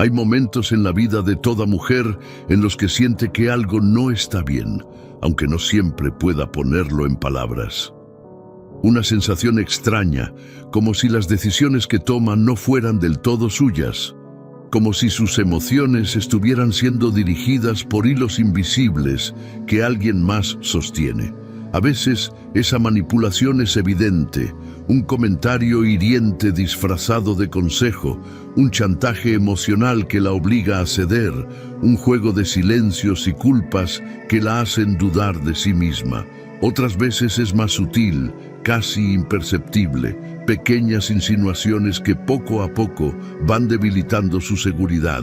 Hay momentos en la vida de toda mujer en los que siente que algo no está bien, aunque no siempre pueda ponerlo en palabras. Una sensación extraña, como si las decisiones que toma no fueran del todo suyas, como si sus emociones estuvieran siendo dirigidas por hilos invisibles que alguien más sostiene. A veces, esa manipulación es evidente, un comentario hiriente disfrazado de consejo, un chantaje emocional que la obliga a ceder, un juego de silencios y culpas que la hacen dudar de sí misma. Otras veces es más sutil, casi imperceptible, pequeñas insinuaciones que poco a poco van debilitando su seguridad,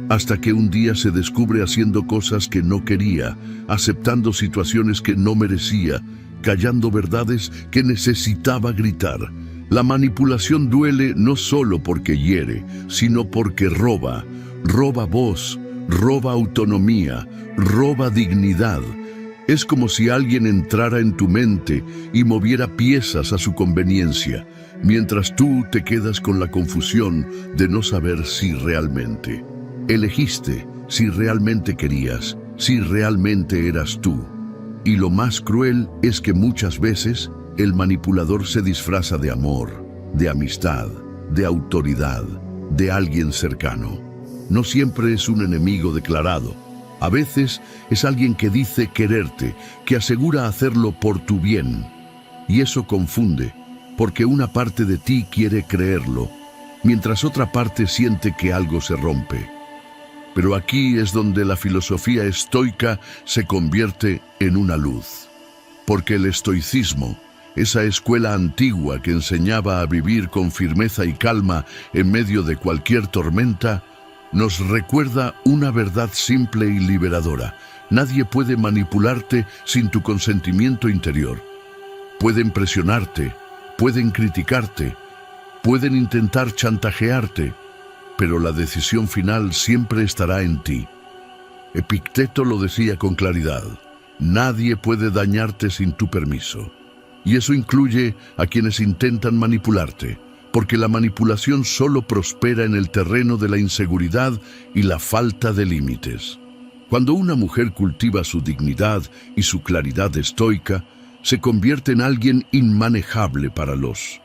hasta que un día se descubre haciendo cosas que no quería, aceptando situaciones que no merecía, callando verdades que necesitaba gritar. La manipulación duele no solo porque hiere, sino porque roba voz, roba autonomía, roba dignidad. Es como si alguien entrara en tu mente y moviera piezas a su conveniencia, mientras tú te quedas con la confusión de no saber si realmente elegiste, si realmente querías, si realmente eras tú. Y lo más cruel es que muchas veces el manipulador se disfraza de amor, de amistad, de autoridad, de alguien cercano. No siempre es un enemigo declarado. A veces es alguien que dice quererte, que asegura hacerlo por tu bien. Y eso confunde, porque una parte de ti quiere creerlo, mientras otra parte siente que algo se rompe. Pero aquí es donde la filosofía estoica se convierte en una luz. Porque el estoicismo, esa escuela antigua que enseñaba a vivir con firmeza y calma en medio de cualquier tormenta, nos recuerda una verdad simple y liberadora. Nadie puede manipularte sin tu consentimiento interior. Pueden presionarte, pueden criticarte, pueden intentar chantajearte, pero la decisión final siempre estará en ti. Epicteto lo decía con claridad: nadie puede dañarte sin tu permiso. Y eso incluye a quienes intentan manipularte, porque la manipulación solo prospera en el terreno de la inseguridad y la falta de límites. Cuando una mujer cultiva su dignidad y su claridad estoica, se convierte en alguien inmanejable para los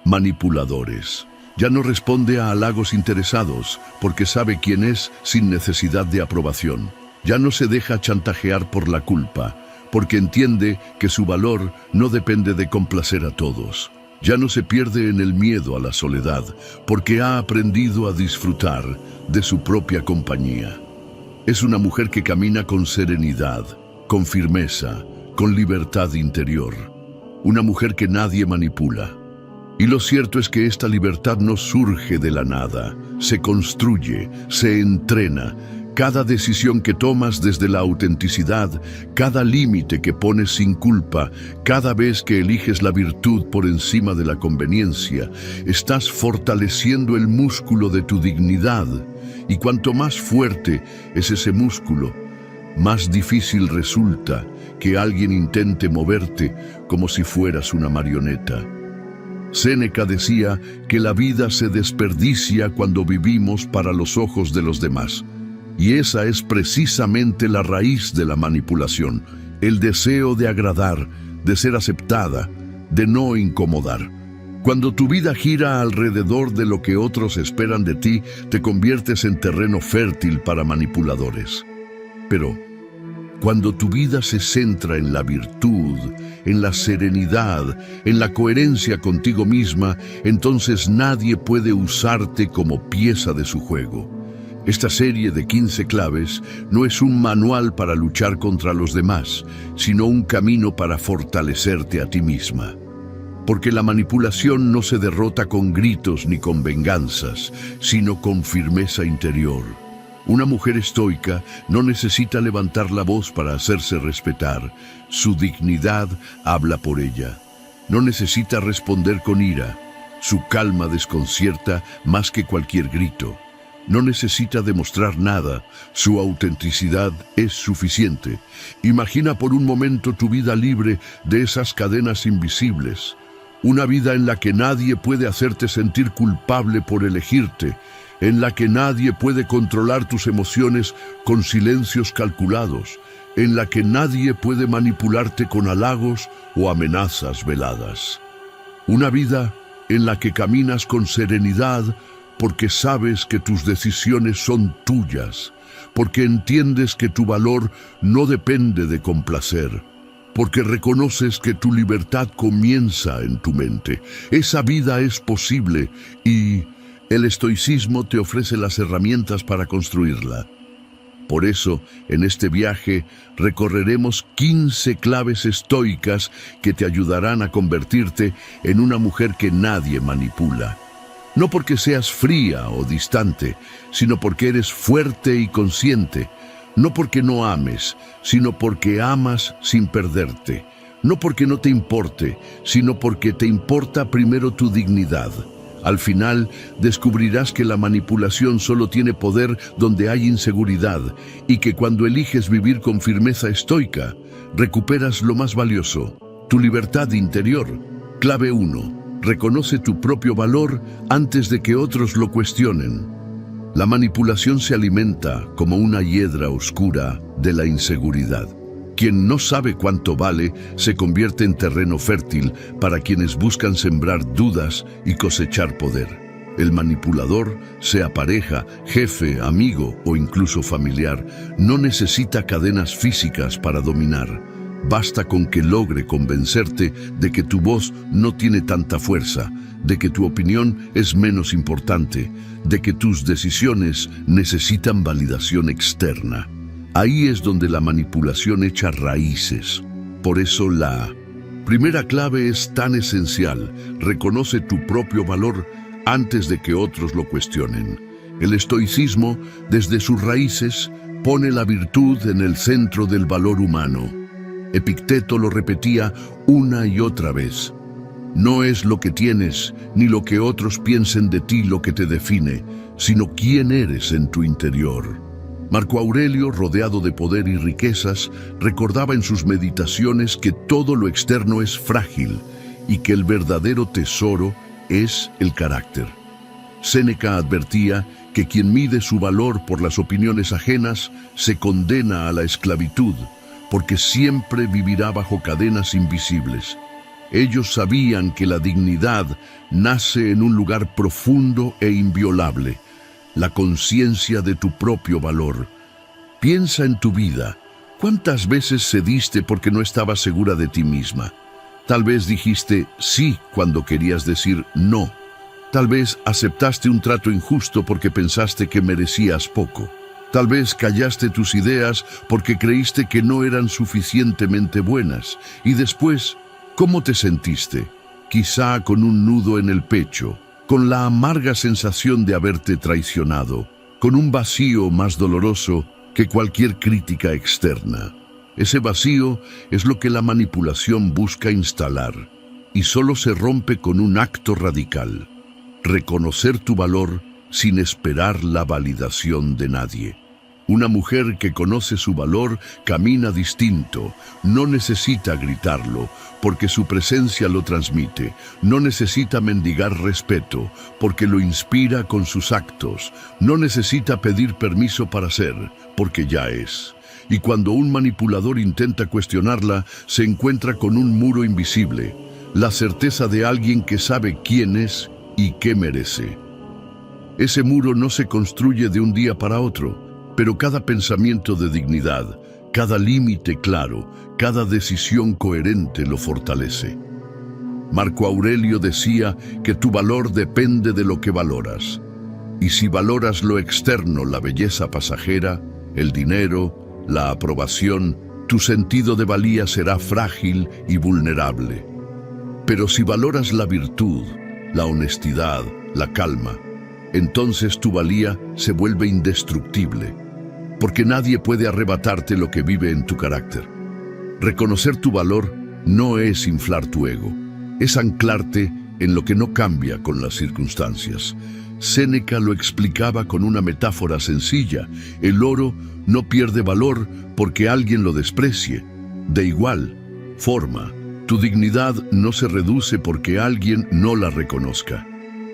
manipuladores. Ya no responde a halagos interesados, porque sabe quién es sin necesidad de aprobación. Ya no se deja chantajear por la culpa, porque entiende que su valor no depende de complacer a todos. Ya no se pierde en el miedo a la soledad, porque ha aprendido a disfrutar de su propia compañía. Es una mujer que camina con serenidad, con firmeza, con libertad interior. Una mujer que nadie manipula. Y lo cierto es que esta libertad no surge de la nada, se construye, se entrena. Cada decisión que tomas desde la autenticidad, cada límite que pones sin culpa, cada vez que eliges la virtud por encima de la conveniencia, estás fortaleciendo el músculo de tu dignidad. Y cuanto más fuerte es ese músculo, más difícil resulta que alguien intente moverte como si fueras una marioneta. Séneca decía que la vida se desperdicia cuando vivimos para los ojos de los demás. Y esa es precisamente la raíz de la manipulación, el deseo de agradar, de ser aceptada, de no incomodar. Cuando tu vida gira alrededor de lo que otros esperan de ti, te conviertes en terreno fértil para manipuladores. Pero cuando tu vida se centra en la virtud, en la serenidad, en la coherencia contigo misma, entonces nadie puede usarte como pieza de su juego. Esta serie de 15 claves no es un manual para luchar contra los demás, sino un camino para fortalecerte a ti misma. Porque la manipulación no se derrota con gritos ni con venganzas, sino con firmeza interior. Una mujer estoica no necesita levantar la voz para hacerse respetar. Su dignidad habla por ella. No necesita responder con ira. Su calma desconcierta más que cualquier grito. No necesita demostrar nada, su autenticidad es suficiente. Imagina por un momento tu vida libre de esas cadenas invisibles. Una vida en la que nadie puede hacerte sentir culpable por elegirte, en la que nadie puede controlar tus emociones con silencios calculados, en la que nadie puede manipularte con halagos o amenazas veladas. Una vida en la que caminas con serenidad porque sabes que tus decisiones son tuyas, porque entiendes que tu valor no depende de complacer, porque reconoces que tu libertad comienza en tu mente. Esa vida es posible y el estoicismo te ofrece las herramientas para construirla. Por eso, en este viaje, recorreremos 15 claves estoicas que te ayudarán a convertirte en una mujer que nadie manipula. No porque seas fría o distante, sino porque eres fuerte y consciente. No porque no ames, sino porque amas sin perderte. No porque no te importe, sino porque te importa primero tu dignidad. Al final, descubrirás que la manipulación solo tiene poder donde hay inseguridad y que cuando eliges vivir con firmeza estoica, recuperas lo más valioso, tu libertad interior. Clave 1. Reconoce tu propio valor antes de que otros lo cuestionen. La manipulación se alimenta como una hiedra oscura de la inseguridad. Quien no sabe cuánto vale se convierte en terreno fértil para quienes buscan sembrar dudas y cosechar poder. El manipulador, sea pareja, jefe, amigo o incluso familiar, no necesita cadenas físicas para dominar. Basta con que logre convencerte de que tu voz no tiene tanta fuerza, de que tu opinión es menos importante, de que tus decisiones necesitan validación externa. Ahí es donde la manipulación echa raíces. Por eso la primera clave es tan esencial. Reconoce tu propio valor antes de que otros lo cuestionen. El estoicismo, desde sus raíces, pone la virtud en el centro del valor humano. Epicteto lo repetía una y otra vez. No es lo que tienes, ni lo que otros piensen de ti lo que te define, sino quién eres en tu interior. Marco Aurelio, rodeado de poder y riquezas, recordaba en sus meditaciones que todo lo externo es frágil y que el verdadero tesoro es el carácter. Séneca advertía que quien mide su valor por las opiniones ajenas se condena a la esclavitud, porque siempre vivirá bajo cadenas invisibles. Ellos sabían que la dignidad nace en un lugar profundo e inviolable, la conciencia de tu propio valor. Piensa en tu vida. ¿Cuántas veces cediste porque no estabas segura de ti misma? Tal vez dijiste sí cuando querías decir no. Tal vez aceptaste un trato injusto porque pensaste que merecías poco. Tal vez callaste tus ideas porque creíste que no eran suficientemente buenas. Y después, ¿cómo te sentiste? Quizá con un nudo en el pecho, con la amarga sensación de haberte traicionado, con un vacío más doloroso que cualquier crítica externa. Ese vacío es lo que la manipulación busca instalar, y solo se rompe con un acto radical: reconocer tu valor sin esperar la validación de nadie. Una mujer que conoce su valor camina distinto, no necesita gritarlo, porque su presencia lo transmite. No necesita mendigar respeto, porque lo inspira con sus actos. No necesita pedir permiso para ser, porque ya es. Y cuando un manipulador intenta cuestionarla, se encuentra con un muro invisible, la certeza de alguien que sabe quién es y qué merece. Ese muro no se construye de un día para otro, pero cada pensamiento de dignidad, cada límite claro, cada decisión coherente lo fortalece. Marco Aurelio decía que tu valor depende de lo que valoras. Y si valoras lo externo, la belleza pasajera, el dinero, la aprobación, tu sentido de valía será frágil y vulnerable. Pero si valoras la virtud, la honestidad, la calma, entonces tu valía se vuelve indestructible, porque nadie puede arrebatarte lo que vive en tu carácter. Reconocer tu valor no es inflar tu ego, es anclarte en lo que no cambia con las circunstancias. Séneca lo explicaba con una metáfora sencilla: el oro no pierde valor porque alguien lo desprecie. De igual forma, tu dignidad no se reduce porque alguien no la reconozca.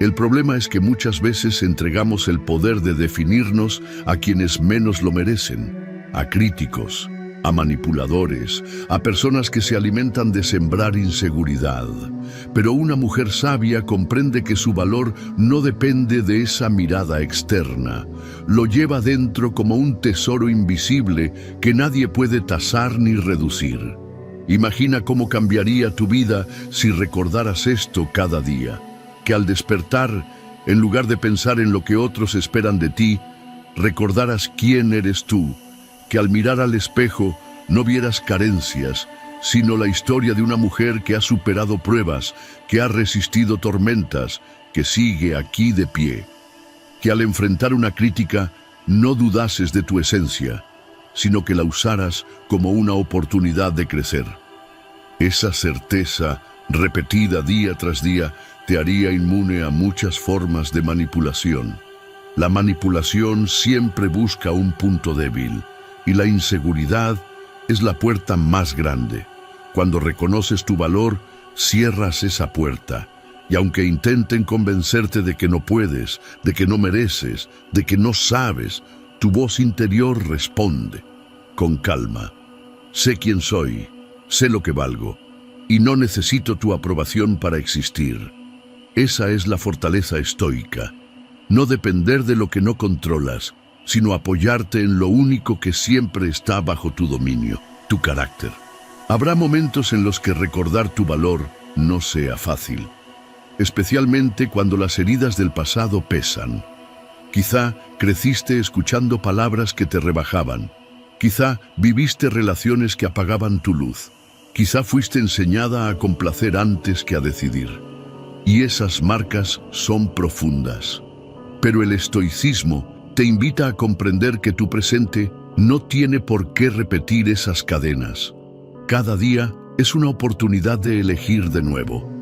El problema es que muchas veces entregamos el poder de definirnos a quienes menos lo merecen, a críticos, a manipuladores, a personas que se alimentan de sembrar inseguridad. Pero una mujer sabia comprende que su valor no depende de esa mirada externa. Lo lleva dentro como un tesoro invisible que nadie puede tasar ni reducir. Imagina cómo cambiaría tu vida si recordaras esto cada día. Que al despertar, en lugar de pensar en lo que otros esperan de ti, recordaras quién eres tú. Que al mirar al espejo no vieras carencias, sino la historia de una mujer que ha superado pruebas, que ha resistido tormentas, que sigue aquí de pie. Que al enfrentar una crítica no dudases de tu esencia, sino que la usaras como una oportunidad de crecer. Esa certeza, repetida día tras día, te haría inmune a muchas formas de manipulación. La manipulación siempre busca un punto débil, y la inseguridad es la puerta más grande. Cuando reconoces tu valor, cierras esa puerta, y aunque intenten convencerte de que no puedes, de que no mereces, de que no sabes, tu voz interior responde con calma. Sé quién soy, sé lo que valgo, y no necesito tu aprobación para existir. Esa es la fortaleza estoica. No depender de lo que no controlas, sino apoyarte en lo único que siempre está bajo tu dominio, tu carácter. Habrá momentos en los que recordar tu valor no sea fácil, especialmente cuando las heridas del pasado pesan. Quizá creciste escuchando palabras que te rebajaban. Quizá viviste relaciones que apagaban tu luz. Quizá fuiste enseñada a complacer antes que a decidir. Y esas marcas son profundas. Pero el estoicismo te invita a comprender que tu presente no tiene por qué repetir esas cadenas. Cada día es una oportunidad de elegir de nuevo.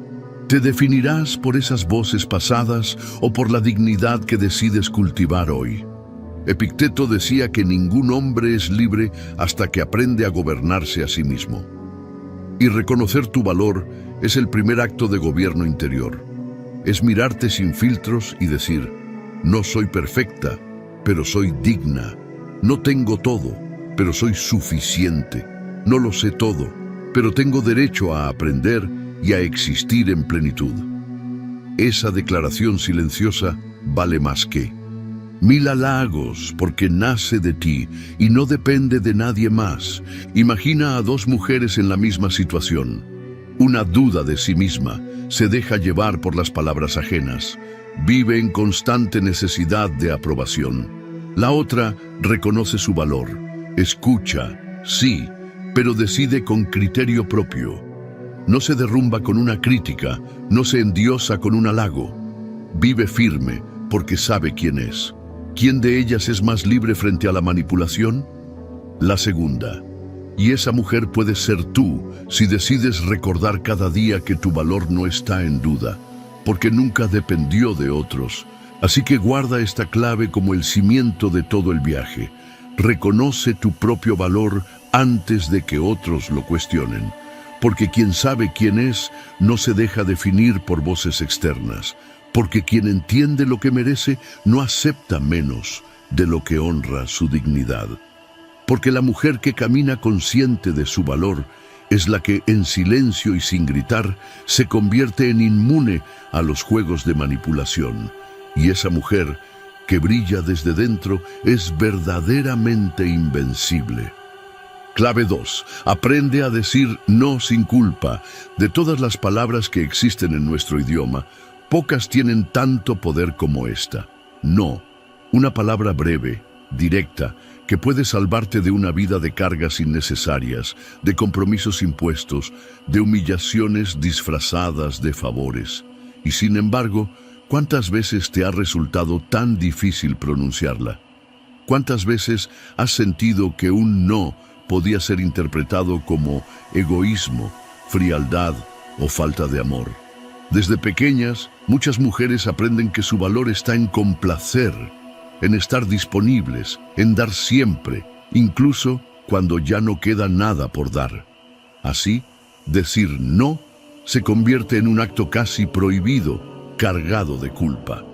¿Te definirás por esas voces pasadas o por la dignidad que decides cultivar hoy? Epicteto decía que ningún hombre es libre hasta que aprende a gobernarse a sí mismo. Y reconocer tu valor es el primer acto de gobierno interior. Es mirarte sin filtros y decir: no soy perfecta, pero soy digna. No tengo todo, pero soy suficiente. No lo sé todo, pero tengo derecho a aprender y a existir en plenitud. Esa declaración silenciosa vale más que 1000 halagos, porque nace de ti y no depende de nadie más. Imagina a dos mujeres en la misma situación. Una duda de sí misma, se deja llevar por las palabras ajenas. Vive en constante necesidad de aprobación. La otra reconoce su valor, escucha, sí, pero decide con criterio propio. No se derrumba con una crítica, no se endiosa con un halago. Vive firme porque sabe quién es. ¿Quién de ellas es más libre frente a la manipulación? La segunda. Y esa mujer puede ser tú si decides recordar cada día que tu valor no está en duda, porque nunca dependió de otros. Así que guarda esta clave como el cimiento de todo el viaje. Reconoce tu propio valor antes de que otros lo cuestionen, porque quien sabe quién es no se deja definir por voces externas, porque quien entiende lo que merece no acepta menos de lo que honra su dignidad. Porque la mujer que camina consciente de su valor es la que, en silencio y sin gritar, se convierte en inmune a los juegos de manipulación. Y esa mujer, que brilla desde dentro, es verdaderamente invencible. Clave 2. Aprende a decir no sin culpa. De todas las palabras que existen en nuestro idioma, pocas tienen tanto poder como esta. No. Una palabra breve, directa, que puede salvarte de una vida de cargas innecesarias, de compromisos impuestos, de humillaciones disfrazadas de favores. Y sin embargo, ¿cuántas veces te ha resultado tan difícil pronunciarla? ¿Cuántas veces has sentido que un no podía ser interpretado como egoísmo, frialdad o falta de amor? Desde pequeñas, muchas mujeres aprenden que su valor está en complacer, en estar disponibles, en dar siempre, incluso cuando ya no queda nada por dar. Así, decir no se convierte en un acto casi prohibido, cargado de culpa.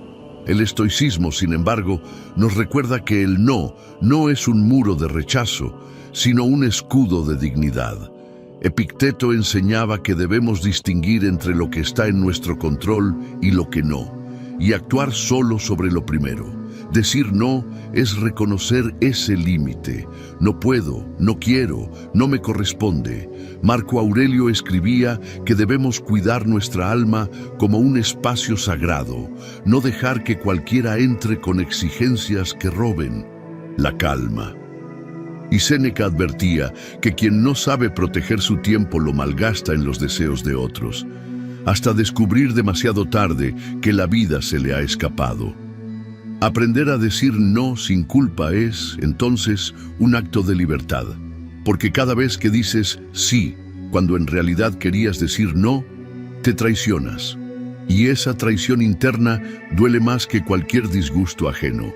El estoicismo, sin embargo, nos recuerda que el no es un muro de rechazo, sino un escudo de dignidad. Epicteto enseñaba que debemos distinguir entre lo que está en nuestro control y lo que no, y actuar solo sobre lo primero. Decir no es reconocer ese límite. No puedo, no quiero, no me corresponde. Marco Aurelio escribía que debemos cuidar nuestra alma como un espacio sagrado, no dejar que cualquiera entre con exigencias que roben la calma. Y Séneca advertía que quien no sabe proteger su tiempo lo malgasta en los deseos de otros, hasta descubrir demasiado tarde que la vida se le ha escapado. Aprender a decir no sin culpa es, entonces, un acto de libertad, porque cada vez que dices sí, cuando en realidad querías decir no, te traicionas. Y esa traición interna duele más que cualquier disgusto ajeno.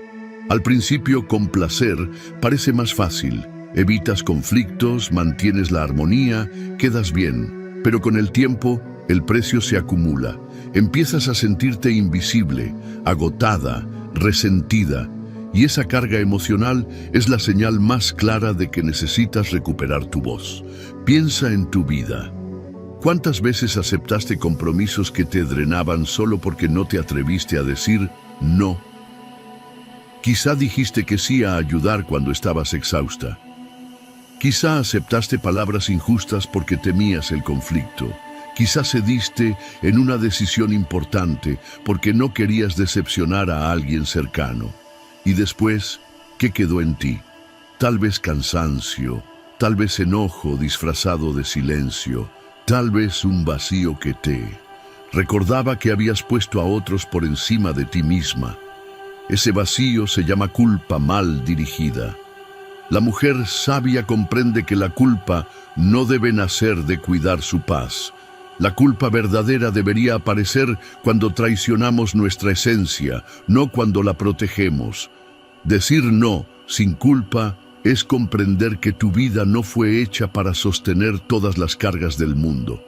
Al principio, complacer parece más fácil. Evitas conflictos, mantienes la armonía, quedas bien. Pero con el tiempo, el precio se acumula. Empiezas a sentirte invisible, agotada, resentida, y esa carga emocional es la señal más clara de que necesitas recuperar tu voz. Piensa en tu vida. ¿Cuántas veces aceptaste compromisos que te drenaban solo porque no te atreviste a decir no? Quizá dijiste que sí a ayudar cuando estabas exhausta. Quizá aceptaste palabras injustas porque temías el conflicto. Quizá cediste en una decisión importante porque no querías decepcionar a alguien cercano. Y después, ¿qué quedó en ti? Tal vez cansancio, tal vez enojo disfrazado de silencio, tal vez un vacío que te recordaba que habías puesto a otros por encima de ti misma. Ese vacío se llama culpa mal dirigida. La mujer sabia comprende que la culpa no debe nacer de cuidar su paz. La culpa verdadera debería aparecer cuando traicionamos nuestra esencia, no cuando la protegemos. Decir no sin culpa es comprender que tu vida no fue hecha para sostener todas las cargas del mundo,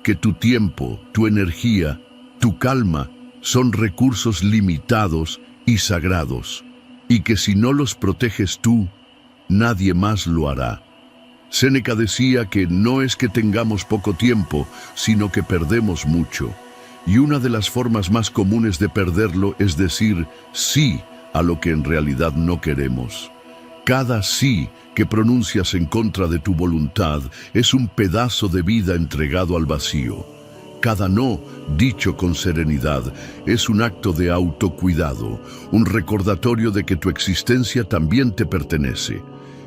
que tu tiempo, tu energía, tu calma son recursos limitados y sagrados, y que si no los proteges tú, nadie más lo hará. Séneca decía que no es que tengamos poco tiempo, sino que perdemos mucho. Y una de las formas más comunes de perderlo es decir sí a lo que en realidad no queremos. Cada sí que pronuncias en contra de tu voluntad es un pedazo de vida entregado al vacío. Cada no, dicho con serenidad, es un acto de autocuidado, un recordatorio de que tu existencia también te pertenece.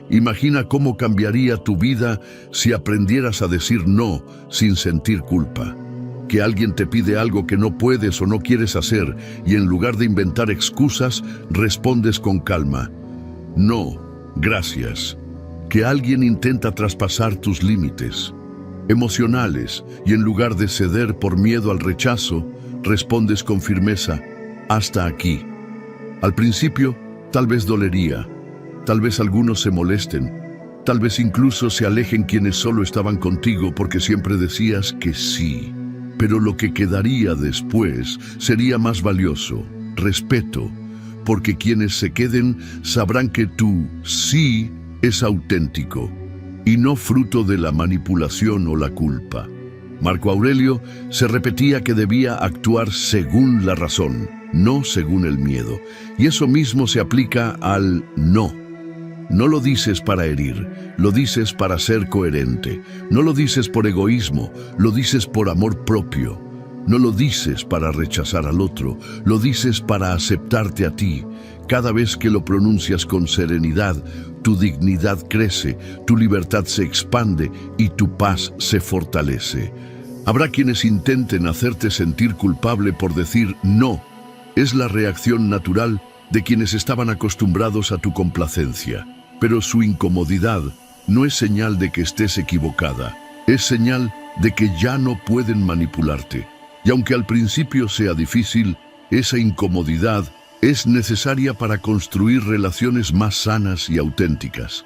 Imagina cómo cambiaría tu vida si aprendieras a decir no sin sentir culpa. Que alguien te pide algo que no puedes o no quieres hacer y en lugar de inventar excusas, respondes con calma. No, gracias. Que alguien intenta traspasar tus límites emocionales y en lugar de ceder por miedo al rechazo, respondes con firmeza, hasta aquí. Al principio, tal vez dolería. Tal vez algunos se molesten, tal vez incluso se alejen quienes solo estaban contigo porque siempre decías que sí. Pero lo que quedaría después sería más valioso, respeto, porque quienes se queden sabrán que tu sí es auténtico y no fruto de la manipulación o la culpa. Marco Aurelio se repetía que debía actuar según la razón, no según el miedo, y eso mismo se aplica al no. No lo dices para herir, lo dices para ser coherente. No lo dices por egoísmo, lo dices por amor propio. No lo dices para rechazar al otro, lo dices para aceptarte a ti. Cada vez que lo pronuncias con serenidad, tu dignidad crece, tu libertad se expande y tu paz se fortalece. Habrá quienes intenten hacerte sentir culpable por decir no. Es la reacción natural de quienes estaban acostumbrados a tu complacencia. Pero su incomodidad no es señal de que estés equivocada, es señal de que ya no pueden manipularte. Y aunque al principio sea difícil, esa incomodidad es necesaria para construir relaciones más sanas y auténticas.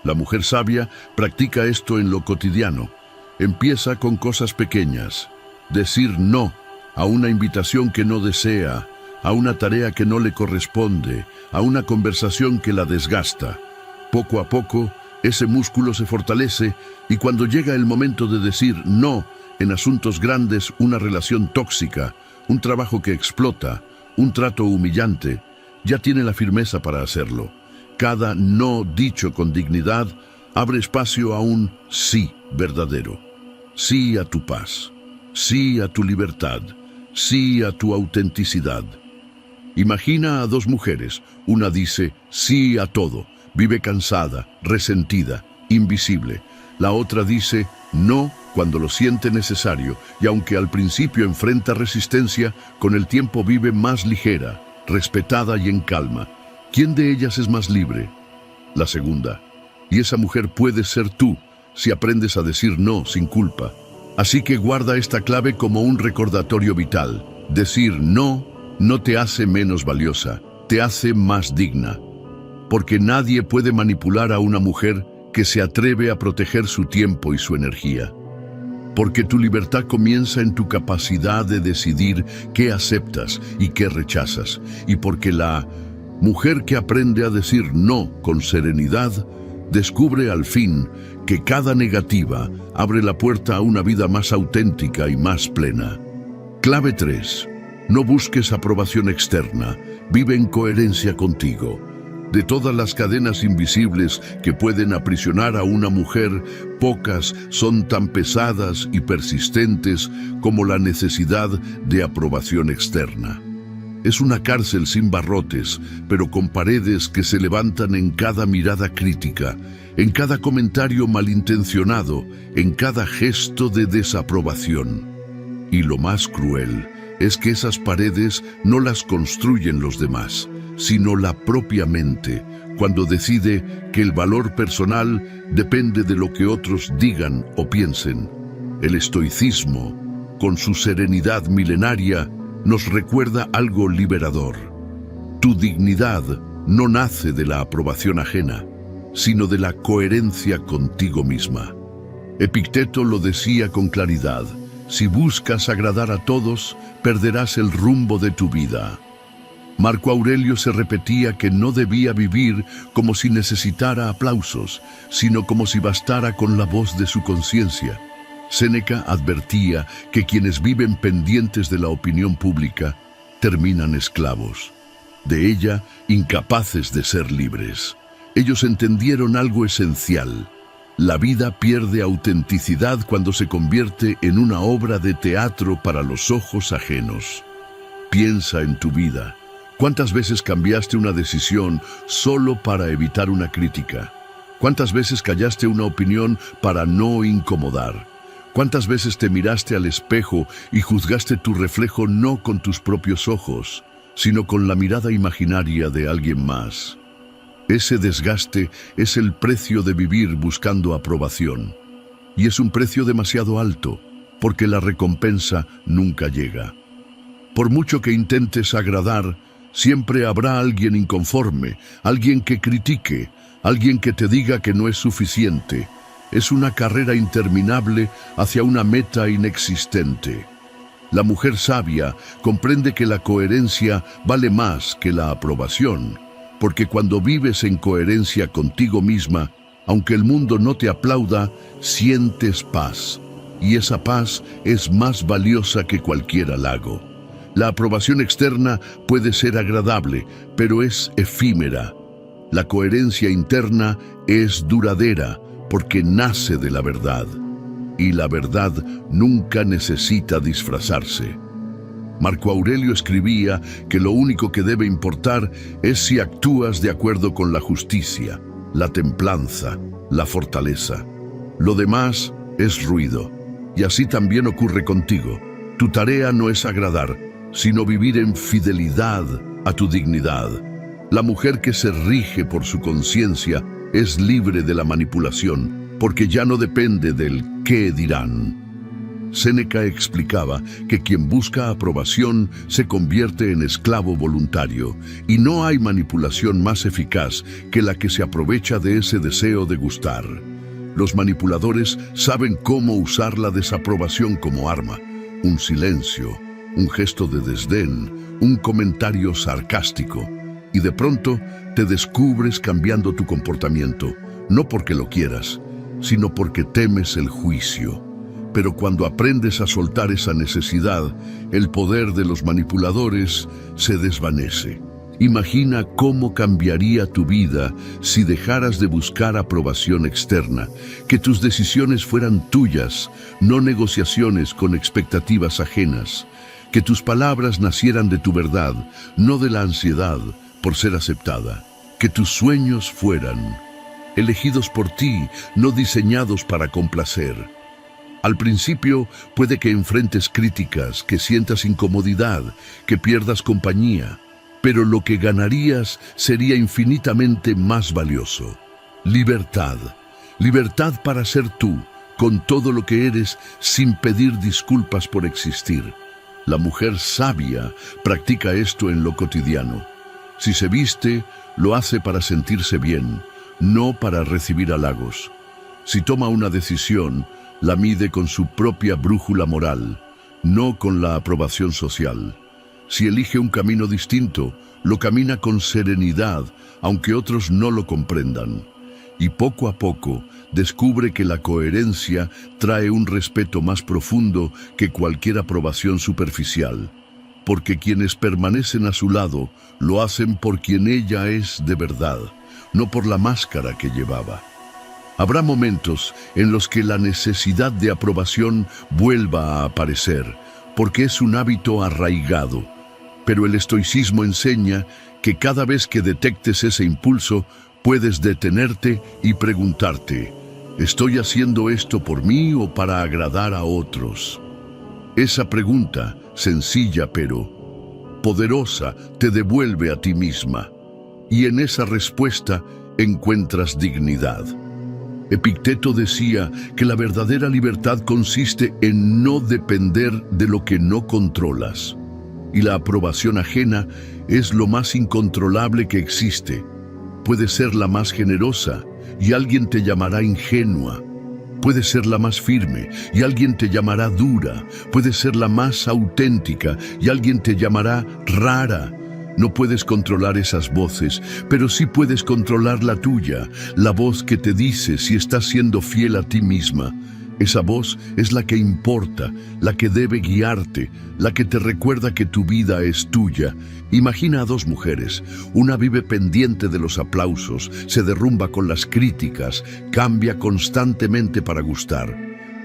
La mujer sabia practica esto en lo cotidiano. Empieza con cosas pequeñas. Decir no a una invitación que no desea, a una tarea que no le corresponde, a una conversación que la desgasta. Poco a poco, ese músculo se fortalece y cuando llega el momento de decir no en asuntos grandes, una relación tóxica, un trabajo que explota, un trato humillante, ya tiene la firmeza para hacerlo. Cada no dicho con dignidad abre espacio a un sí verdadero. Sí a tu paz, sí a tu libertad, sí a tu autenticidad. Imagina a dos mujeres. Una dice sí a todo, vive cansada, resentida, invisible. La otra dice no cuando lo siente necesario y aunque al principio enfrenta resistencia, con el tiempo vive más ligera, respetada y en calma. ¿Quién de ellas es más libre? La segunda. Y esa mujer puede ser tú si aprendes a decir no sin culpa. Así que guarda esta clave como un recordatorio vital. Decir no no te hace menos valiosa, te hace más digna. Porque nadie puede manipular a una mujer que se atreve a proteger su tiempo y su energía. Porque tu libertad comienza en tu capacidad de decidir qué aceptas y qué rechazas. Y porque la mujer que aprende a decir no con serenidad, descubre al fin que cada negativa abre la puerta a una vida más auténtica y más plena. Clave 3. No busques aprobación externa, vive en coherencia contigo. De todas las cadenas invisibles que pueden aprisionar a una mujer, pocas son tan pesadas y persistentes como la necesidad de aprobación externa. Es una cárcel sin barrotes, pero con paredes que se levantan en cada mirada crítica, en cada comentario malintencionado, en cada gesto de desaprobación. Y lo más cruel es que esas paredes no las construyen los demás, sino la propia mente, cuando decide que el valor personal depende de lo que otros digan o piensen. El estoicismo, con su serenidad milenaria, nos recuerda algo liberador. Tu dignidad no nace de la aprobación ajena, sino de la coherencia contigo misma. Epicteto lo decía con claridad: si buscas agradar a todos, perderás el rumbo de tu vida. Marco Aurelio se repetía que no debía vivir como si necesitara aplausos, sino como si bastara con la voz de su conciencia. Séneca advertía que quienes viven pendientes de la opinión pública terminan esclavos, de ella incapaces de ser libres. Ellos entendieron algo esencial: la vida pierde autenticidad cuando se convierte en una obra de teatro para los ojos ajenos. Piensa en tu vida. ¿Cuántas veces cambiaste una decisión solo para evitar una crítica? ¿Cuántas veces callaste una opinión para no incomodar? ¿Cuántas veces te miraste al espejo y juzgaste tu reflejo no con tus propios ojos, sino con la mirada imaginaria de alguien más? Ese desgaste es el precio de vivir buscando aprobación. Y es un precio demasiado alto, porque la recompensa nunca llega. Por mucho que intentes agradar, siempre habrá alguien inconforme, alguien que critique, alguien que te diga que no es suficiente. Es una carrera interminable hacia una meta inexistente. La mujer sabia comprende que la coherencia vale más que la aprobación, porque cuando vives en coherencia contigo misma, aunque el mundo no te aplauda, sientes paz, y esa paz es más valiosa que cualquier halago. La aprobación externa puede ser agradable, pero es efímera. La coherencia interna es duradera, porque nace de la verdad, y la verdad nunca necesita disfrazarse. Marco Aurelio escribía que lo único que debe importar es si actúas de acuerdo con la justicia, la templanza, la fortaleza. Lo demás es ruido, y así también ocurre contigo. Tu tarea no es agradar, sino vivir en fidelidad a tu dignidad. La mujer que se rige por su conciencia es libre de la manipulación, porque ya no depende del qué dirán. Séneca explicaba que quien busca aprobación se convierte en esclavo voluntario, y no hay manipulación más eficaz que la que se aprovecha de ese deseo de gustar. Los manipuladores saben cómo usar la desaprobación como arma: un silencio, un gesto de desdén, un comentario sarcástico, y de pronto te descubres cambiando tu comportamiento, no porque lo quieras, sino porque temes el juicio. Pero cuando aprendes a soltar esa necesidad, el poder de los manipuladores se desvanece. Imagina cómo cambiaría tu vida si dejaras de buscar aprobación externa, que tus decisiones fueran tuyas, no negociaciones con expectativas ajenas, que tus palabras nacieran de tu verdad, no de la ansiedad por ser aceptada, que tus sueños fueran elegidos por ti, no diseñados para complacer. Al principio puede que enfrentes críticas, que sientas incomodidad, que pierdas compañía, pero lo que ganarías sería infinitamente más valioso. Libertad. Libertad para ser tú, con todo lo que eres, sin pedir disculpas por existir. La mujer sabia practica esto en lo cotidiano. Si se viste, lo hace para sentirse bien, no para recibir halagos. Si toma una decisión, la mide con su propia brújula moral, no con la aprobación social. Si elige un camino distinto, lo camina con serenidad, aunque otros no lo comprendan. Y poco a poco descubre que la coherencia trae un respeto más profundo que cualquier aprobación superficial. Porque quienes permanecen a su lado lo hacen por quien ella es de verdad, no por la máscara que llevaba. Habrá momentos en los que la necesidad de aprobación vuelva a aparecer, porque es un hábito arraigado. Pero el estoicismo enseña que cada vez que detectes ese impulso, puedes detenerte y preguntarte, ¿estoy haciendo esto por mí o para agradar a otros? Esa pregunta, sencilla pero poderosa, te devuelve a ti misma. Y en esa respuesta encuentras dignidad. Epicteto decía que la verdadera libertad consiste en no depender de lo que no controlas. Y la aprobación ajena es lo más incontrolable que existe. Puede ser la más generosa y alguien te llamará ingenua. Puede ser la más firme y alguien te llamará dura. Puede ser la más auténtica y alguien te llamará rara. No puedes controlar esas voces, pero sí puedes controlar la tuya, la voz que te dice si estás siendo fiel a ti misma. Esa voz es la que importa, la que debe guiarte, la que te recuerda que tu vida es tuya. Imagina a dos mujeres. Una vive pendiente de los aplausos, se derrumba con las críticas, cambia constantemente para gustar.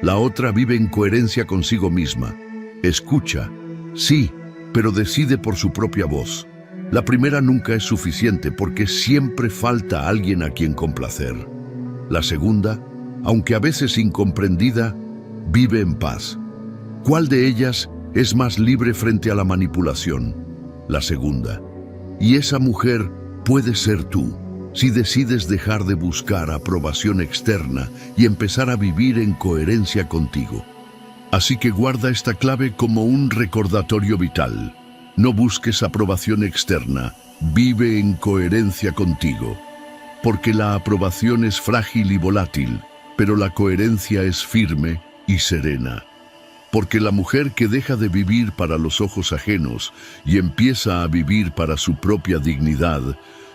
La otra vive en coherencia consigo misma. Escucha, sí, pero decide por su propia voz. La primera nunca es suficiente porque siempre falta alguien a quien complacer. La segunda, aunque a veces incomprendida, vive en paz. ¿Cuál de ellas es más libre frente a la manipulación? La segunda. Y esa mujer puede ser tú, si decides dejar de buscar aprobación externa y empezar a vivir en coherencia contigo. Así que guarda esta clave como un recordatorio vital. No busques aprobación externa, vive en coherencia contigo. Porque la aprobación es frágil y volátil, pero la coherencia es firme y serena. Porque la mujer que deja de vivir para los ojos ajenos y empieza a vivir para su propia dignidad,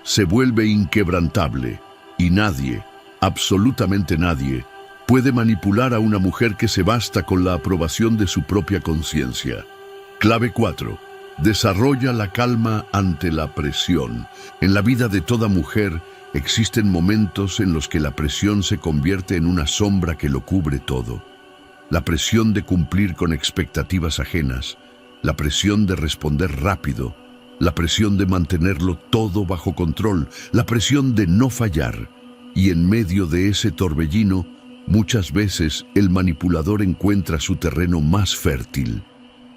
se vuelve inquebrantable, y nadie, absolutamente nadie, puede manipular a una mujer que se basta con la aprobación de su propia conciencia. Clave 4. Desarrolla la calma ante la presión. En la vida de toda mujer existen momentos en los que la presión se convierte en una sombra que lo cubre todo. La presión de cumplir con expectativas ajenas, la presión de responder rápido, la presión de mantenerlo todo bajo control, la presión de no fallar. Y en medio de ese torbellino, muchas veces el manipulador encuentra su terreno más fértil.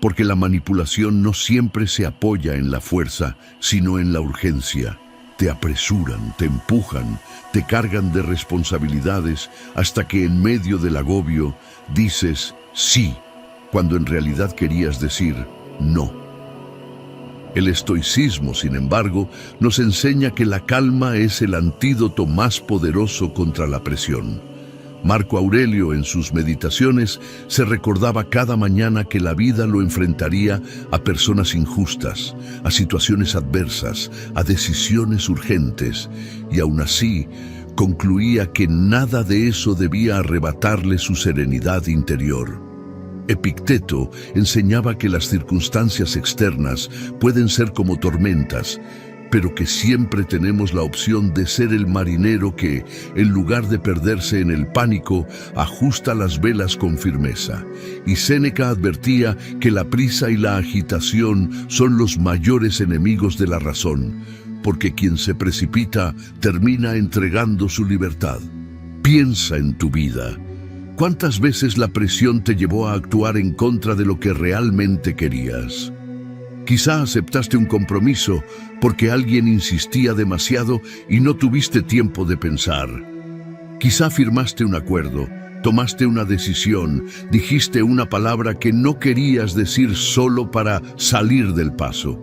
Porque la manipulación no siempre se apoya en la fuerza, sino en la urgencia. Te apresuran, te empujan, te cargan de responsabilidades hasta que en medio del agobio dices sí, cuando en realidad querías decir no. El estoicismo, sin embargo, nos enseña que la calma es el antídoto más poderoso contra la presión. Marco Aurelio, en sus meditaciones, se recordaba cada mañana que la vida lo enfrentaría a personas injustas, a situaciones adversas, a decisiones urgentes, y aún así concluía que nada de eso debía arrebatarle su serenidad interior. Epicteto enseñaba que las circunstancias externas pueden ser como tormentas, pero que siempre tenemos la opción de ser el marinero que, en lugar de perderse en el pánico, ajusta las velas con firmeza. Y Séneca advertía que la prisa y la agitación son los mayores enemigos de la razón, porque quien se precipita termina entregando su libertad. Piensa en tu vida. ¿Cuántas veces la presión te llevó a actuar en contra de lo que realmente querías? Quizá aceptaste un compromiso porque alguien insistía demasiado y no tuviste tiempo de pensar. Quizá firmaste un acuerdo, tomaste una decisión, dijiste una palabra que no querías decir solo para salir del paso.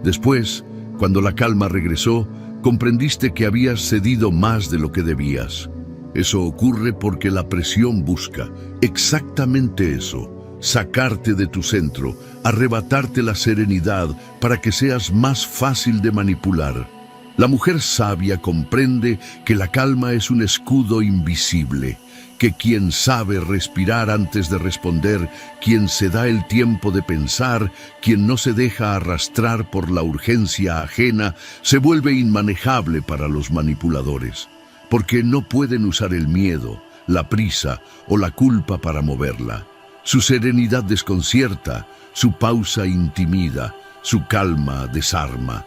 Después, cuando la calma regresó, comprendiste que habías cedido más de lo que debías. Eso ocurre porque la presión busca exactamente eso. Sacarte de tu centro, arrebatarte la serenidad para que seas más fácil de manipular. La mujer sabia comprende que la calma es un escudo invisible, que quien sabe respirar antes de responder, quien se da el tiempo de pensar, quien no se deja arrastrar por la urgencia ajena, se vuelve inmanejable para los manipuladores, porque no pueden usar el miedo, la prisa o la culpa para moverla. Su serenidad desconcierta, su pausa intimida, su calma desarma.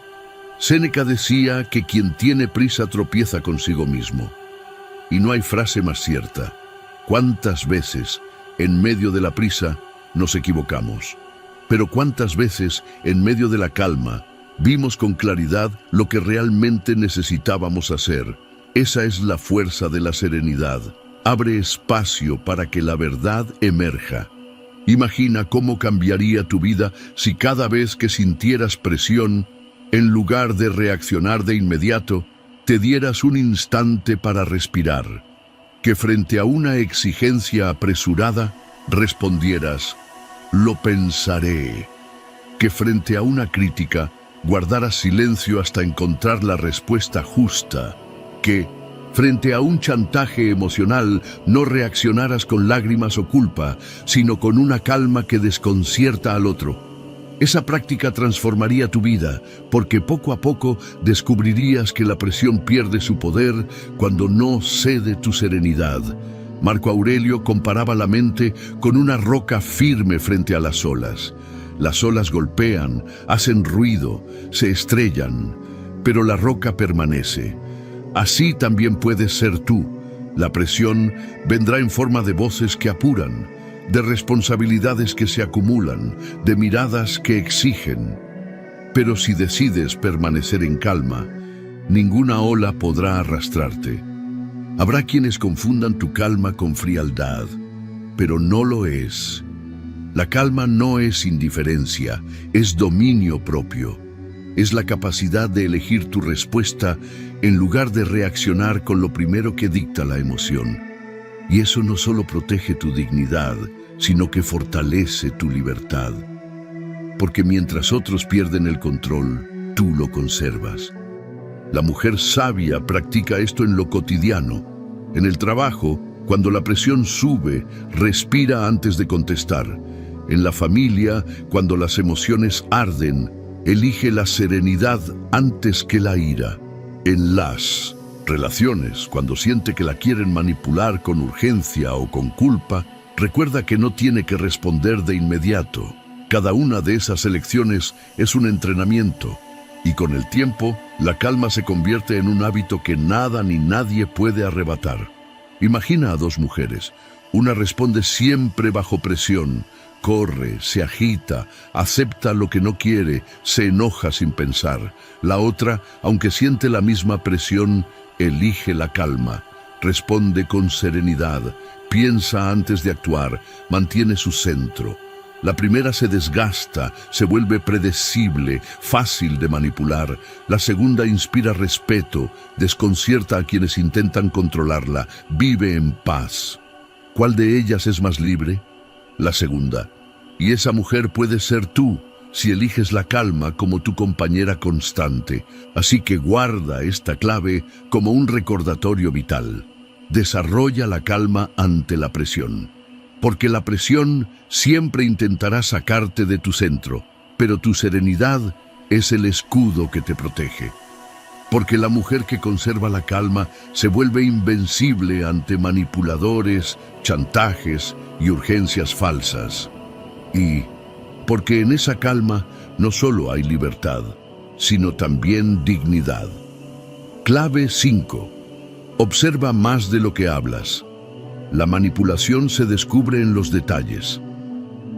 Séneca decía que quien tiene prisa tropieza consigo mismo. Y no hay frase más cierta. ¿Cuántas veces, en medio de la prisa, nos equivocamos? Pero ¿cuántas veces, en medio de la calma, vimos con claridad lo que realmente necesitábamos hacer? Esa es la fuerza de la serenidad. Abre espacio para que la verdad emerja. Imagina cómo cambiaría tu vida si cada vez que sintieras presión, en lugar de reaccionar de inmediato, te dieras un instante para respirar. Que frente a una exigencia apresurada, respondieras, lo pensaré. Que frente a una crítica, guardaras silencio hasta encontrar la respuesta justa. Que frente a un chantaje emocional, no reaccionaras con lágrimas o culpa, sino con una calma que desconcierta al otro. Esa práctica transformaría tu vida, porque poco a poco descubrirías que la presión pierde su poder cuando no cede tu serenidad. Marco Aurelio comparaba la mente con una roca firme frente a las olas. Las olas golpean, hacen ruido, se estrellan, pero la roca permanece. Así también puedes ser tú. La presión vendrá en forma de voces que apuran, de responsabilidades que se acumulan, de miradas que exigen. Pero si decides permanecer en calma, ninguna ola podrá arrastrarte. Habrá quienes confundan tu calma con frialdad, pero no lo es. La calma no es indiferencia, es dominio propio. Es la capacidad de elegir tu respuesta en lugar de reaccionar con lo primero que dicta la emoción. Y eso no solo protege tu dignidad, sino que fortalece tu libertad. Porque mientras otros pierden el control, tú lo conservas. La mujer sabia practica esto en lo cotidiano. En el trabajo, cuando la presión sube, respira antes de contestar. En la familia, cuando las emociones arden, elige la serenidad antes que la ira. En las relaciones, cuando siente que la quieren manipular con urgencia o con culpa, recuerda que no tiene que responder de inmediato. Cada una de esas elecciones es un entrenamiento, y con el tiempo, la calma se convierte en un hábito que nada ni nadie puede arrebatar. Imagina a dos mujeres. Una responde siempre bajo presión, corre, se agita, acepta lo que no quiere, se enoja sin pensar. La otra, aunque siente la misma presión, elige la calma, responde con serenidad, piensa antes de actuar, mantiene su centro. La primera se desgasta, se vuelve predecible, fácil de manipular. La segunda inspira respeto, desconcierta a quienes intentan controlarla, vive en paz. ¿Cuál de ellas es más libre? La segunda. Y esa mujer puede ser tú, si eliges la calma como tu compañera constante. Así que guarda esta clave como un recordatorio vital. Desarrolla la calma ante la presión. Porque la presión siempre intentará sacarte de tu centro, pero tu serenidad es el escudo que te protege. Porque la mujer que conserva la calma se vuelve invencible ante manipuladores, chantajes y urgencias falsas. Y porque en esa calma no solo hay libertad, sino también dignidad. Clave 5. Observa más de lo que hablas. La manipulación se descubre en los detalles.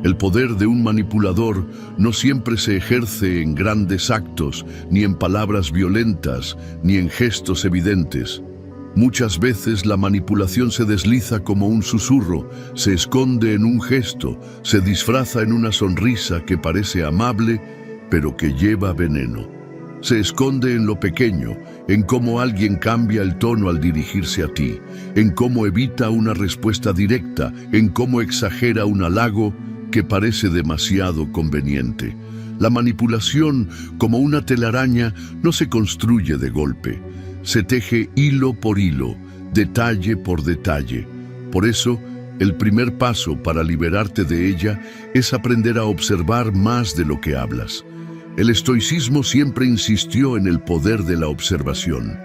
El poder de un manipulador no siempre se ejerce en grandes actos, ni en palabras violentas, ni en gestos evidentes. Muchas veces la manipulación se desliza como un susurro, se esconde en un gesto, se disfraza en una sonrisa que parece amable, pero que lleva veneno. Se esconde en lo pequeño, en cómo alguien cambia el tono al dirigirse a ti, en cómo evita una respuesta directa, en cómo exagera un halago que parece demasiado conveniente. La manipulación, como una telaraña, no se construye de golpe. Se teje hilo por hilo, detalle por detalle. Por eso, el primer paso para liberarte de ella es aprender a observar más de lo que hablas. El estoicismo siempre insistió en el poder de la observación.